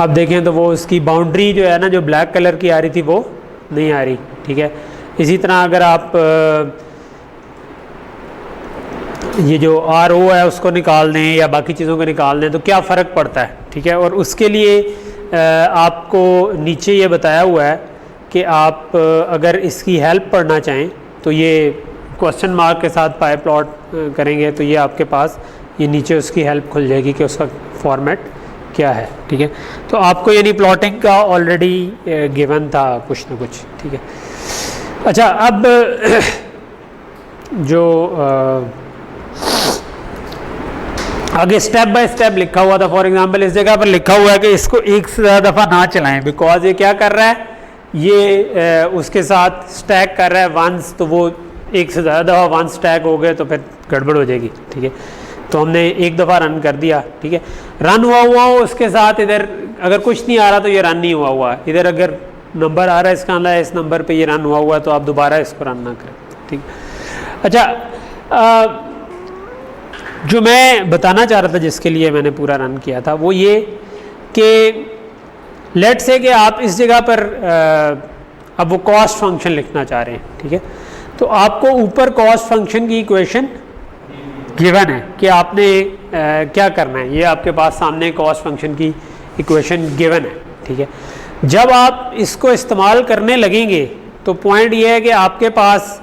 [SPEAKER 1] अब देखें तो वो उसकी बाउंड्री जो है ना, जो ब्लैक कलर की आ रही थी वो नहीं आ रही, ठीक है। इसी तरह अगर आप ये जो RO है उसको निकाल दें या बाकी चीज़ों को निकाल दें तो क्या फ़र्क पड़ता है, ठीक है। और उसके लिए आपको नीचे ये बताया हुआ है कि आप अगर इसकी हेल्प पढ़ना चाहें तो ये क्वेश्चन मार्क के साथ पाई प्लॉट करेंगे तो ये आपके पास ये नीचे उसकी हेल्प खुल जाएगी कि उसका फॉर्मेट क्या है, ठीक है। तो आपको यानी प्लॉटिंग का ऑलरेडी गिवन था कुछ ना कुछ, ठीक है। अच्छा, अब जो आगे स्टेप बाय स्टेप लिखा हुआ था, फॉर एग्जांपल इस जगह पर लिखा हुआ है कि इसको एक से ज़्यादा दफ़ा ना चलाएं, बिकॉज ये क्या कर रहा है, ये उसके साथ स्टैक कर रहा है वंस, तो वो एक से ज़्यादा दफ़ा वंस स्टैक हो गए तो फिर गड़बड़ हो जाएगी, ठीक है। तो हमने एक दफ़ा रन कर दिया, ठीक है। रन हुआ हो उसके साथ इधर अगर कुछ नहीं आ रहा तो ये रन नहीं हुआ है, इधर अगर नंबर आ रहा है इसका अंदर इस नंबर पे ये रन हुआ तो आप दोबारा इसको रन ना करें, ठीक। अच्छा, जो मैं बताना चाह रहा था जिसके लिए मैंने पूरा रन किया था वो ये कि लेट से कि आप इस जगह पर अब वो कॉस्ट फंक्शन लिखना चाह रहे हैं, ठीक है। तो आपको ऊपर कॉस्ट फंक्शन की इक्वेशन गिवन है कि आपने क्या करना है, ये आपके पास सामने कॉस्ट फंक्शन की इक्वेशन गिवन है, ठीक है। जब आप इसको इस्तेमाल करने लगेंगे तो पॉइंट ये है कि आपके पास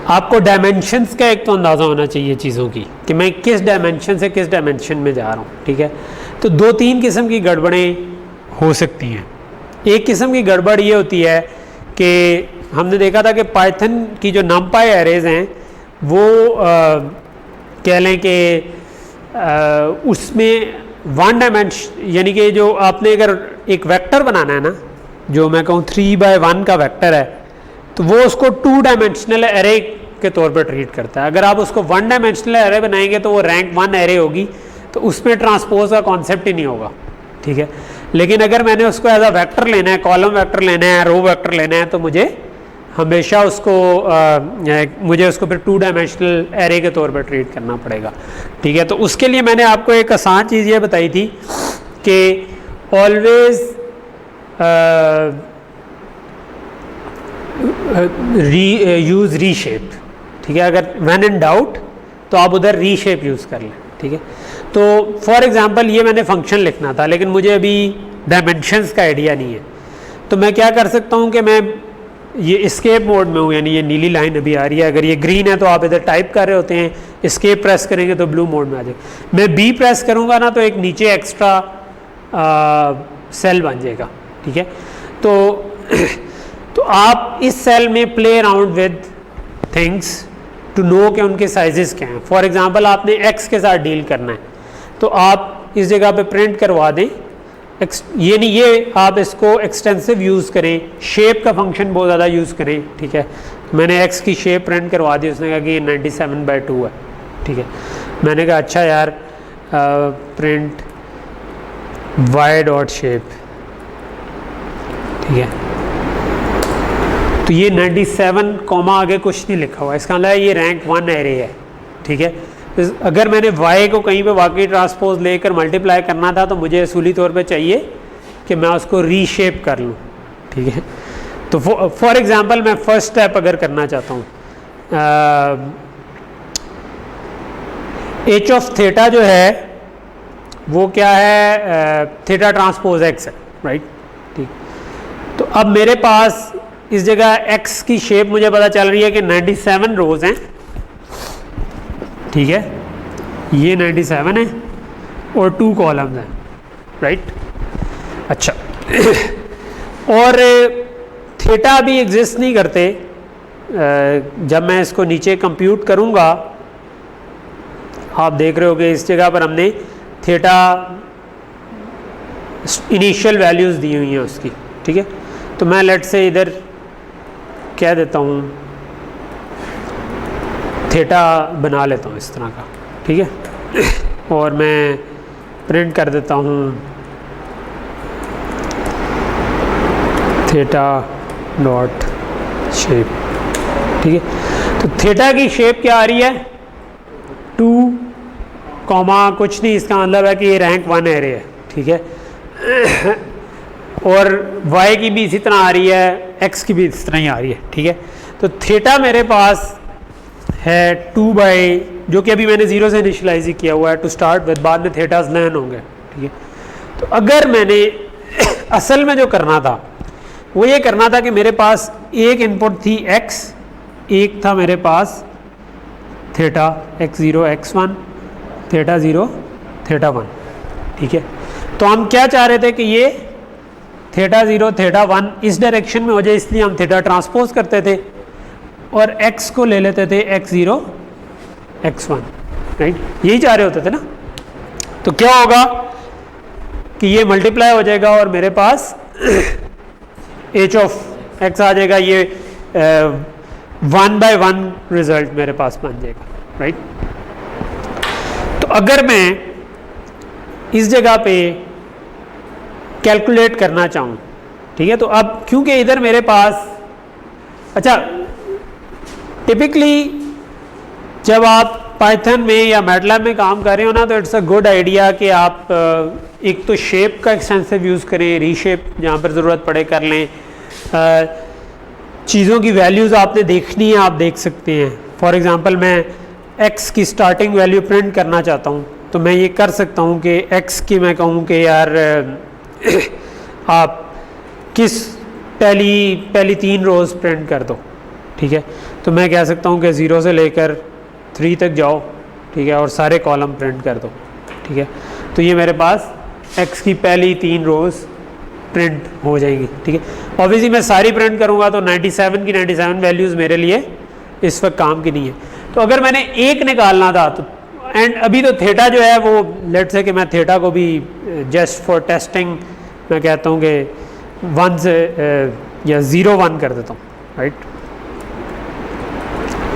[SPEAKER 1] आपको डायमेंशंस का एक तो अंदाज़ा होना चाहिए चीज़ों की कि मैं किस डायमेंशन से किस डायमेंशन में जा रहा हूँ, ठीक है। तो 2-3 किस्म की गड़बड़ें हो सकती हैं। एक किस्म की गड़बड़ ये होती है कि हमने देखा था कि पाइथन की जो नमपाई एरेज हैं वो कह लें कि उसमें 1 डायमेंशन, यानी कि जो आपने अगर एक वेक्टर बनाना है ना, जो मैं कहूँ 3x1 का वेक्टर है, तो वो उसको 2 डायमेंशनल एरे के तौर पर ट्रीट करता है। अगर आप उसको 1 डायमेंशनल एरे बनाएंगे तो वो रैंक 1 एरे होगी, तो उसमें ट्रांसपोज का कॉन्सेप्ट ही नहीं होगा, ठीक है। लेकिन अगर मैंने उसको एज अ वेक्टर लेना है, कॉलम वेक्टर लेना है, रो वेक्टर लेना है, तो मुझे हमेशा उसको मुझे उसको फिर 2 डायमेंशनल एरे के तौर पर ट्रीट करना पड़ेगा, ठीक है। तो उसके लिए मैंने आपको एक आसान चीज़ ये बताई थी कि ऑलवेज यूज़ रीशेप, ठीक है। अगर व्हेन इन डाउट तो आप उधर रीशेप यूज़ कर लें, ठीक है। तो फॉर एग्जांपल ये मैंने फंक्शन लिखना था, लेकिन मुझे अभी डायमेंशंस का आइडिया नहीं है, तो मैं क्या कर सकता हूँ कि मैं ये एस्केप मोड में हूँ, यानी ये नीली लाइन अभी आ रही है, अगर ये ग्रीन है तो आप इधर टाइप कर रहे होते हैं, एस्केप प्रेस करेंगे तो ब्लू मोड में आ जाएगा। मैं बी प्रेस करूँगा ना तो एक नीचे एक्स्ट्रा सेल बन जाएगा, ठीक है। तो आप इस सेल में play around with things to know कि उनके साइजेस क्या हैं। फॉर एग्जांपल आपने एक्स के साथ डील करना है, तो आप इस जगह पे प्रिंट करवा दें ये नहीं, ये आप इसको एक्सटेंसिव यूज़ करें, शेप का फंक्शन बहुत ज़्यादा यूज़ करें, ठीक है। मैंने एक्स की शेप प्रिंट करवा दी, उसने कहा कि ये 97/2 है, ठीक है। मैंने कहा अच्छा यार प्रिंट वाई डॉट शेप, ठीक है। तो ये 97 कॉमा आगे कुछ नहीं लिखा हुआ, इसका मतलब ये रैंक 1 एरे है, ठीक है। तो अगर मैंने y को कहीं पे वाकई ट्रांसपोज लेकर मल्टीप्लाई करना था तो मुझे असूली तौर पे चाहिए कि मैं उसको रीशेप कर लूँ, ठीक है। तो फॉर एग्जांपल मैं फर्स्ट स्टेप अगर करना चाहता हूँ, h ऑफ थीटा जो है वो क्या है, थीटा ट्रांसपोज x है, राइट, ठीक। तो अब मेरे पास इस जगह x की शेप मुझे पता चल रही है कि 97 रोज हैं, ठीक है, ये 97 है और 2 कॉलम्स हैं, राइट। अच्छा और थीटा भी एग्जिस्ट नहीं करते। जब मैं इसको नीचे कंप्यूट करूँगा, आप देख रहे होगे इस जगह पर हमने थीटा इनिशियल वैल्यूज़ दी हुई हैं उसकी, ठीक है। तो मैं लेट से इधर कह देता हूँ थीटा बना लेता हूँ इस तरह का, ठीक है। और मैं प्रिंट कर देता हूँ थीटा डॉट शेप, ठीक है। तो थीटा की शेप क्या आ रही है, 2 कॉमा कुछ नहीं, इसका मतलब है कि ये रैंक 1 एरे है, ठीक है। और y की भी इसी तरह आ रही है, x की भी इस तरह ही आ रही है, ठीक है। तो थीटा मेरे पास है 2 बाई, जो कि अभी मैंने 0 से इनिशलाइज ही किया हुआ है टू स्टार्ट विद, बाद में थीटास लर्न होंगे, ठीक है। तो अगर मैंने असल में जो करना था वो ये करना था कि मेरे पास एक इनपुट थी x, एक था मेरे पास theta x0 x1 theta 0 theta 1, ठीक है। तो हम क्या चाह रहे थे कि ये थीटा 0 थीटा 1 इस डायरेक्शन में हो जाए, इसलिए हम थीटा ट्रांसपोज करते थे और x को ले लेते थे x0 x1, राइट, यही चाह रहे होते थे ना। तो क्या होगा कि ये मल्टीप्लाई हो जाएगा और मेरे पास h ऑफ x आ जाएगा, ये 1/1 रिजल्ट मेरे पास बन जाएगा, राइट। तो अगर मैं इस जगह पे कैलकुलेट करना चाहूँ, ठीक है, तो अब क्योंकि इधर मेरे पास, अच्छा टिपिकली जब आप पाइथन में या मैटलैब में काम कर रहे हो ना, तो इट्स अ गुड आइडिया कि आप एक तो शेप का एक्सटेंसिव यूज़ करें, रीशेप जहाँ पर ज़रूरत पड़े कर लें, चीज़ों की वैल्यूज़ आपने देखनी है, आप देख सकते हैं। फॉर एग्ज़ाम्पल मैं x की स्टार्टिंग वैल्यू प्रिंट करना चाहता हूँ, तो मैं ये कर सकता हूँ कि x की मैं कहूँ कि यार आप किस पहली 3 रोज़ प्रिंट कर दो, ठीक है। तो मैं कह सकता हूँ कि 0 से लेकर 3 तक जाओ, ठीक है, और सारे कॉलम प्रिंट कर दो, ठीक है। तो ये मेरे पास x की पहली 3 रोज़ प्रिंट हो जाएंगी, ठीक है। ऑब्वियसली मैं सारी प्रिंट करूँगा तो 97 की 97 वैल्यूज़ मेरे लिए इस वक्त काम की नहीं है। तो अगर मैंने एक निकालना था तो एंड अभी तो थीटा जो है वो लेट्स से कि मैं थीटा को भी जस्ट फॉर टेस्टिंग मैं कहता हूँ कि 1 से या 0-1 कर देता हूँ, राइट,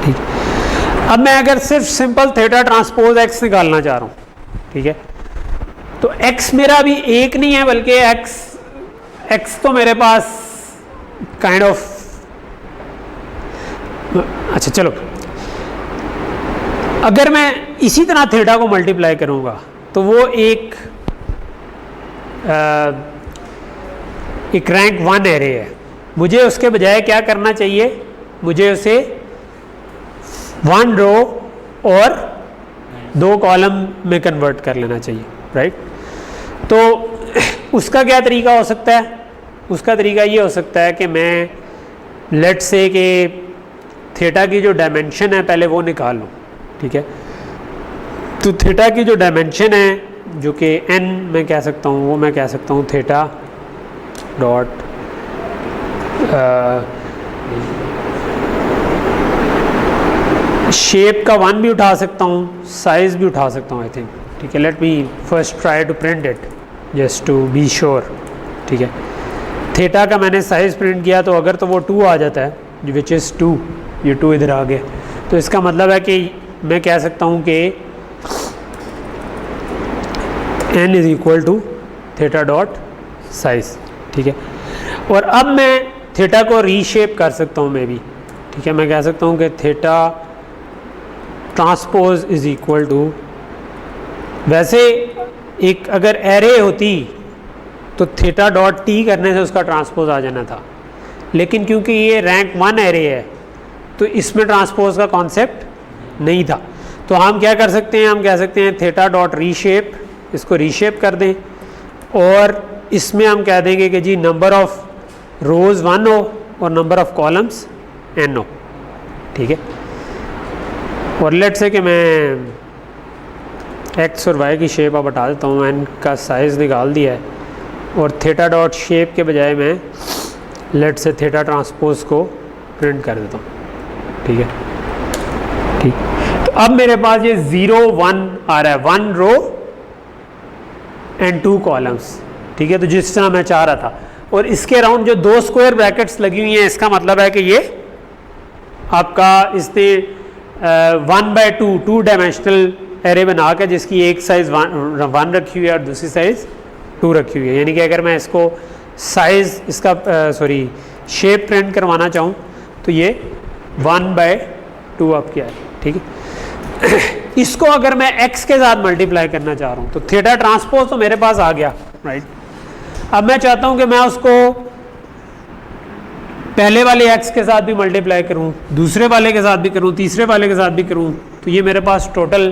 [SPEAKER 1] ठीक है। अब मैं अगर सिर्फ सिंपल थीटा ट्रांसपोज x निकालना चाह रहा हूँ, ठीक है, तो x मेरा अभी एक नहीं है बल्कि x तो मेरे पास काइंड ऑफ अच्छा चलो, अगर मैं इसी तरह थीटा को मल्टीप्लाई करूंगा तो वो एक रैंक 1 एरे है। मुझे उसके बजाय क्या करना चाहिए, मुझे उसे 1 रो और 2 कॉलम में कन्वर्ट कर लेना चाहिए, राइट। तो उसका क्या तरीका हो सकता है, उसका तरीका ये हो सकता है कि मैं लेट्स से कि थीटा की जो डायमेंशन है पहले वो निकाल लूँ, ठीक है। तो थीटा की जो डायमेंशन है जो कि n मैं कह सकता हूँ, वो मैं कह सकता हूँ थीटा डॉट शेप का 1 भी उठा सकता हूँ, साइज़ भी उठा सकता हूँ आई थिंक, ठीक है। Let me first try to print it just to be sure, ठीक है। थीटा का मैंने साइज़ प्रिंट किया तो अगर तो वो 2 आ जाता है विच इज़ 2, ये 2 इधर आ गया, तो इसका मतलब है कि मैं कह सकता हूँ कि n is equal to theta dot size, ठीक है। और अब मैं थीटा को रीशेप कर सकता हूँ मैं भी, ठीक है। मैं कह सकता हूँ कि theta transpose is equal to, वैसे एक अगर एरे होती तो थीटा डॉट टी करने से उसका ट्रांसपोज आ जाना था, लेकिन क्योंकि ये रैंक 1 एरे है तो इसमें ट्रांसपोज का कॉन्सेप्ट नहीं था। तो हम क्या कर सकते हैं, हम कह सकते हैं थीटा डॉट रीशेप, इसको रीशेप कर दें और इसमें हम कह देंगे कि जी नंबर ऑफ रोज़ 1 हो और नंबर ऑफ कॉलम्स n हो, ठीक है। और लेट से कि मैं x और y की शेप अब हटा देता हूँ, n का साइज़ निकाल दिया है और थीटा डॉट शेप के बजाय मैं लेट से थीटा ट्रांसपोज को प्रिंट कर देता हूँ, ठीक है, ठीक। तो अब मेरे पास ये 0-1 आ रहा है, 1 रो एंड 2 कॉलम्स, ठीक है। तो जिस तरह मैं चाह रहा था, और इसके अराउंड जो 2 स्क्वायर ब्रैकेट्स लगी हुई हैं, इसका मतलब है कि ये आपका इसने 1/2 2 डायमेंशनल एरे बना के जिसकी एक साइज़ 1 रखी हुई है और दूसरी साइज़ 2 रखी हुई है, यानी कि अगर मैं इसको साइज़ इसका शेप प्रिंट करवाना चाहूँ तो ये 1/2 अब क्या है, ठीक है। इसको अगर मैं x के साथ मल्टीप्लाई करना चाह रहा हूँ तो थीटा ट्रांसपोज तो मेरे पास आ गया, राइट। अब मैं चाहता हूँ कि मैं उसको पहले वाले x के साथ भी मल्टीप्लाई करूँ, दूसरे वाले के साथ भी करूँ, तीसरे वाले के साथ भी करूँ, तो ये मेरे पास टोटल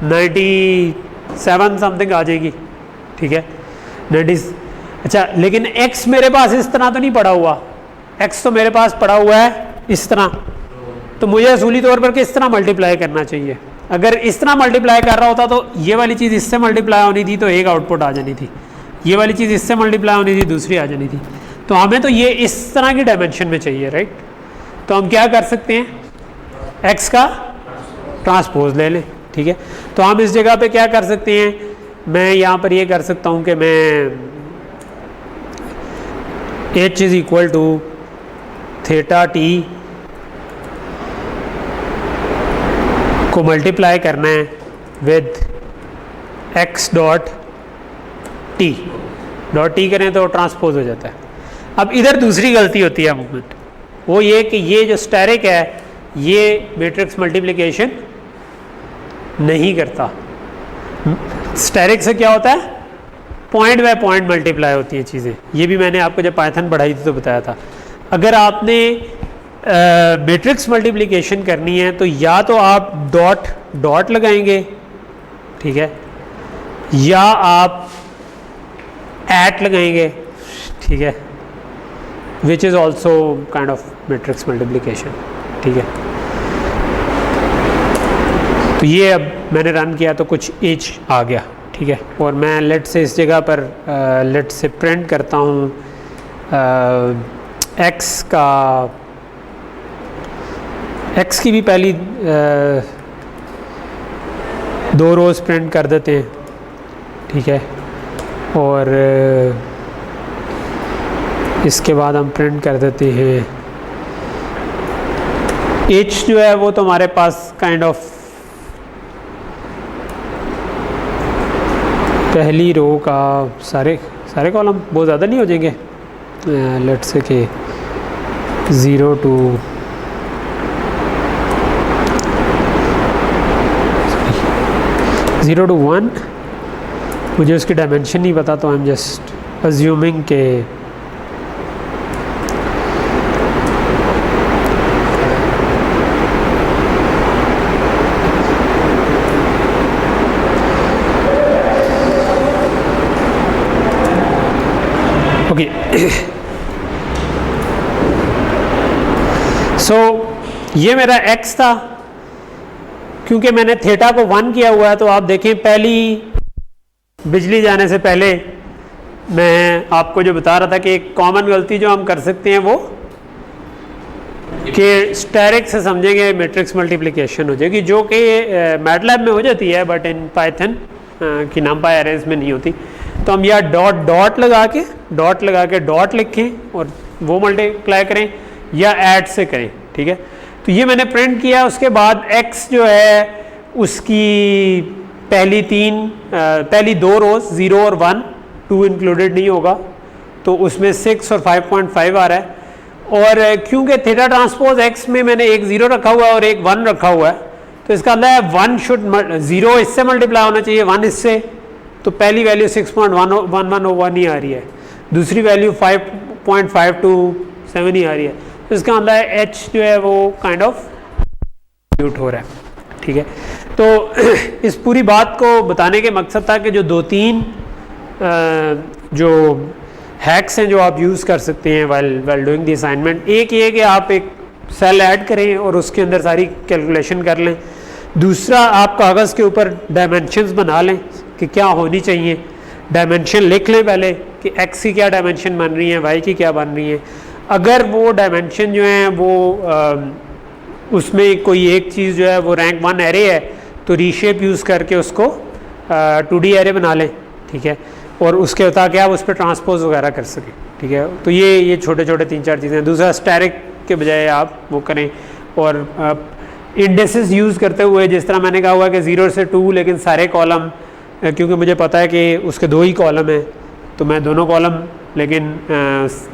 [SPEAKER 1] 97 समथिंग आ जाएगी, ठीक है, 90। अच्छा, लेकिन x मेरे पास इस तरह तो नहीं पड़ा हुआ, x तो मेरे पास पड़ा हुआ है इस तरह, तो मुझे असूली तौर पर किस तरह मल्टीप्लाई करना चाहिए। अगर इस तरह मल्टीप्लाई कर रहा होता तो ये वाली चीज़ इससे मल्टीप्लाई होनी थी तो एक आउटपुट आ जानी थी, ये वाली चीज़ इससे मल्टीप्लाई होनी थी दूसरी आ जानी थी। तो हमें तो ये इस तरह की डायमेंशन में चाहिए, राइट। तो हम क्या कर सकते हैं, x का ट्रांसपोज ले लें, ठीक है। तो हम इस जगह पे क्या कर सकते हैं, मैं यहाँ पर ये कर सकता हूँ कि मैं h is equal to theta T को मल्टीप्लाई करना है विद x डॉट टी करें तो ट्रांसपोज हो जाता है। अब इधर दूसरी गलती होती है मूवमेंट, वो ये कि ये जो स्टैरिक है ये मैट्रिक्स मल्टीप्लिकेशन नहीं करता। स्टैरिक से क्या होता है, पॉइंट बाय पॉइंट मल्टीप्लाई होती हैं चीज़ें। ये भी मैंने आपको जब पाइथन पढ़ाई थी तो बताया था। अगर आपने मैट्रिक्स मल्टीप्लिकेशन करनी है तो या तो आप डॉट डॉट लगाएंगे, ठीक है, या आप एट लगाएंगे, ठीक है, which is also kind of matrix multiplication, ठीक है। तो ये अब मैंने रन किया तो कुछ एच आ गया, ठीक है। और मैं लेट से इस जगह पर लेट से प्रिंट करता हूँ एक्स का, एक्स की भी पहली 2 रोज़ प्रिंट कर देते हैं, ठीक है। और इसके बाद हम प्रिंट कर देते हैं एच जो है वो तो हमारे पास काइंड ऑफ पहली रो का सारे कॉलम बहुत ज़्यादा नहीं हो जाएंगे, लेट्स से कि 0 to 1, मुझे उसकी डायमेंशन नहीं पता, तो आई एम जस्ट अज्यूमिंग के ओके। सो ये मेरा x था, क्योंकि मैंने थीटा को 1 किया हुआ है, तो आप देखें पहली बिजली जाने से पहले मैं आपको जो बता रहा था कि एक कॉमन गलती जो हम कर सकते हैं वो कि स्टैरिक से समझेंगे मैट्रिक्स मल्टीप्लिकेशन हो जाएगी, जो कि मैटलैब में हो जाती है बट इन पाइथन की नंपाई अरेज में नहीं होती। तो हम या डॉट लगा के डॉट लिखें और वो मल्टीप्लाई करें या ऐड से करें, ठीक है। तो ये मैंने प्रिंट किया। उसके बाद x जो है उसकी पहली 2 रोज 0 और 1, 2 इंक्लूडेड नहीं होगा, तो उसमें 6 और 5.5 आ रहा है। और क्योंकि थीटा ट्रांसपोज x में मैंने एक 0 रखा हुआ है और एक 1 रखा हुआ है, तो इसका मतलब है 0 इससे मल्टीप्लाई होना चाहिए 1 इससे, तो पहली वैल्यू 6.111 ही आ रही है, दूसरी वैल्यू 5.527 ही आ रही है। तो इसका मतलब है h जो है वो काइंड ऑफ म्यूट हो रहा है, ठीक है। तो इस पूरी बात को बताने के मकसद था कि जो 2-3 जो हैक्स हैं जो आप यूज़ कर सकते हैं वाइल डूइंग द असाइनमेंट। एक ये कि आप एक सेल ऐड करें और उसके अंदर सारी कैलकुलेशन कर लें। दूसरा, आप कागज़ के ऊपर डायमेंशंस बना लें कि क्या होनी चाहिए, डायमेंशन लिख लें पहले कि x की क्या डायमेंशन बन रही है, y की क्या बन रही है। अगर वो डायमेंशन जो है वो उसमें कोई एक चीज़ जो है वो रैंक 1 एरे है, तो रीशेप यूज़ करके उसको 2D एरे बना लें, ठीक है। और उसके ताकि आप उस पर ट्रांसपोज वगैरह कर सकें, ठीक है। तो ये छोटे छोटे 3-4 चीज़ें। दूसरा, स्टैरिक के बजाय आप वो करें और इंडेसेस यूज़ करते हुए, जिस तरह मैंने कहा हुआ कि 0 से 2, लेकिन सारे कॉलम, क्योंकि मुझे पता है कि उसके 2 ही कॉलम हैं, तो मैं दोनों कॉलम, लेकिन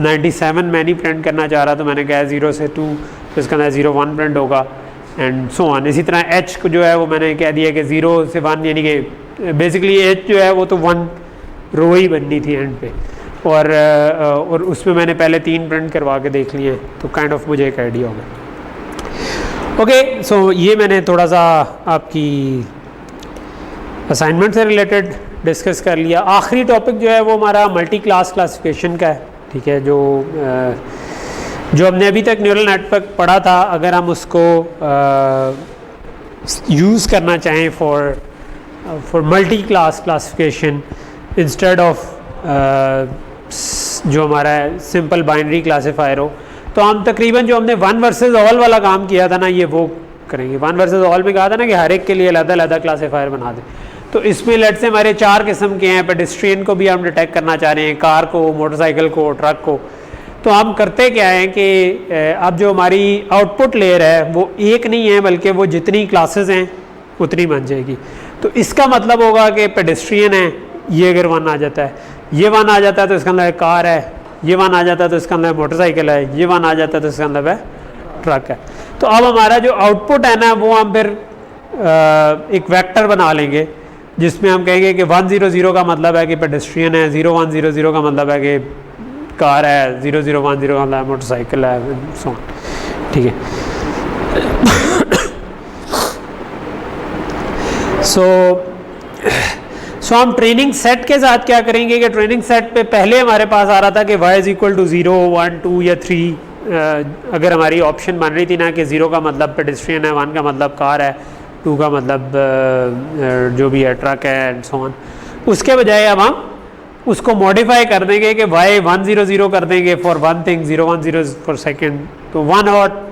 [SPEAKER 1] 97 मैं नहीं प्रिंट करना चाह रहा, तो मैंने कहा 0 से 2, तो इसका अंदर 0 1 प्रिंट होगा एंड सो ऑन। इसी तरह h को जो है वो मैंने कह दिया कि 0 से 1, यानी कि बेसिकली h जो है वो तो 1 रो ही बननी थी एंड पे, और उसमें मैंने पहले 3 प्रिंट करवा के देख लिए, तो काइंड ऑफ मुझे एक आइडिया होगा। ओके, सो ये मैंने थोड़ा सा आपकी असाइनमेंट से रिलेटेड डिस्कस कर लिया। आखिरी टॉपिक जो है वो हमारा मल्टी क्लास क्लासिफिकेशन का है, ठीक है। जो हमने अभी तक न्यूरल नेटवर्क पढ़ा था, अगर हम उसको यूज़ करना चाहें for multi class classification instead of जो हमारा सिंपल बाइनरी क्लासीफायर हो, तो हम तकरीबन जो हमने 1 वर्सेस ऑल वाला काम किया था ना, ये वो करेंगे। 1 वर्सेस ऑल में कहा था ना कि हर एक के लिए अलग क्लासीफायर बना दें। तो इसमें लेट से हमारे 4 किस्म के हैं। पेडेस्ट्रियन को भी हम डिटेक्ट करना चाह रहे हैं, कार को, मोटरसाइकिल को, ट्रक को। तो हम करते क्या हैं कि अब जो हमारी आउटपुट लेयर है वो एक नहीं है, बल्कि वो जितनी क्लासेस हैं उतनी बन जाएगी। तो इसका मतलब होगा कि पेडेस्ट्रियन है, ये अगर 1 आ जाता है, ये 1 आ जाता है तो इसका मतलब कार है, ये 1 आ जाता है तो इसका मतलब मोटरसाइकिल है, ये 1 आ जाता है तो इसका मतलब है ट्रक है। तो अब हमारा जो आउटपुट है ना, वो हम फिर एक वेक्टर बना लेंगे जिसमें हम कहेंगे कि 100 का मतलब है कि पेडेस्ट्रियन है, 0100 का मतलब है कि कार है, 0010 का मतलब है मोटरसाइकिल है, सो ठीक है। सो हम ट्रेनिंग सेट के साथ क्या करेंगे कि ट्रेनिंग सेट पे पहले हमारे पास आ रहा था कि y इज़ इक्वल टू 0, 1, 2 या 3, अगर हमारी ऑप्शन बन रही थी ना कि 0 का मतलब पेडेस्ट्रियन है, 1 का मतलब कार है, 2 का मतलब जो भी है ट्रक है एंड सो ऑन। उसके बजाय अब हम उसको मॉडिफाई कर देंगे कि y 1 0 0 कर देंगे for one thing, 0 1 0 for second, तो 1 हॉट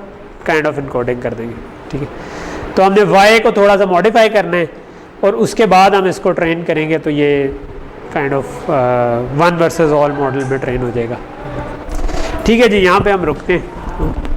[SPEAKER 1] काइंड ऑफ इनकोडिंग कर देंगे। ठीक है, तो हमने y को थोड़ा सा मॉडिफाई करना है और उसके बाद हम इसको ट्रेन करेंगे, तो ये kind of 1 versus all model में ट्रेन हो जाएगा। ठीक है जी, यहाँ पे हम रुकते हैं।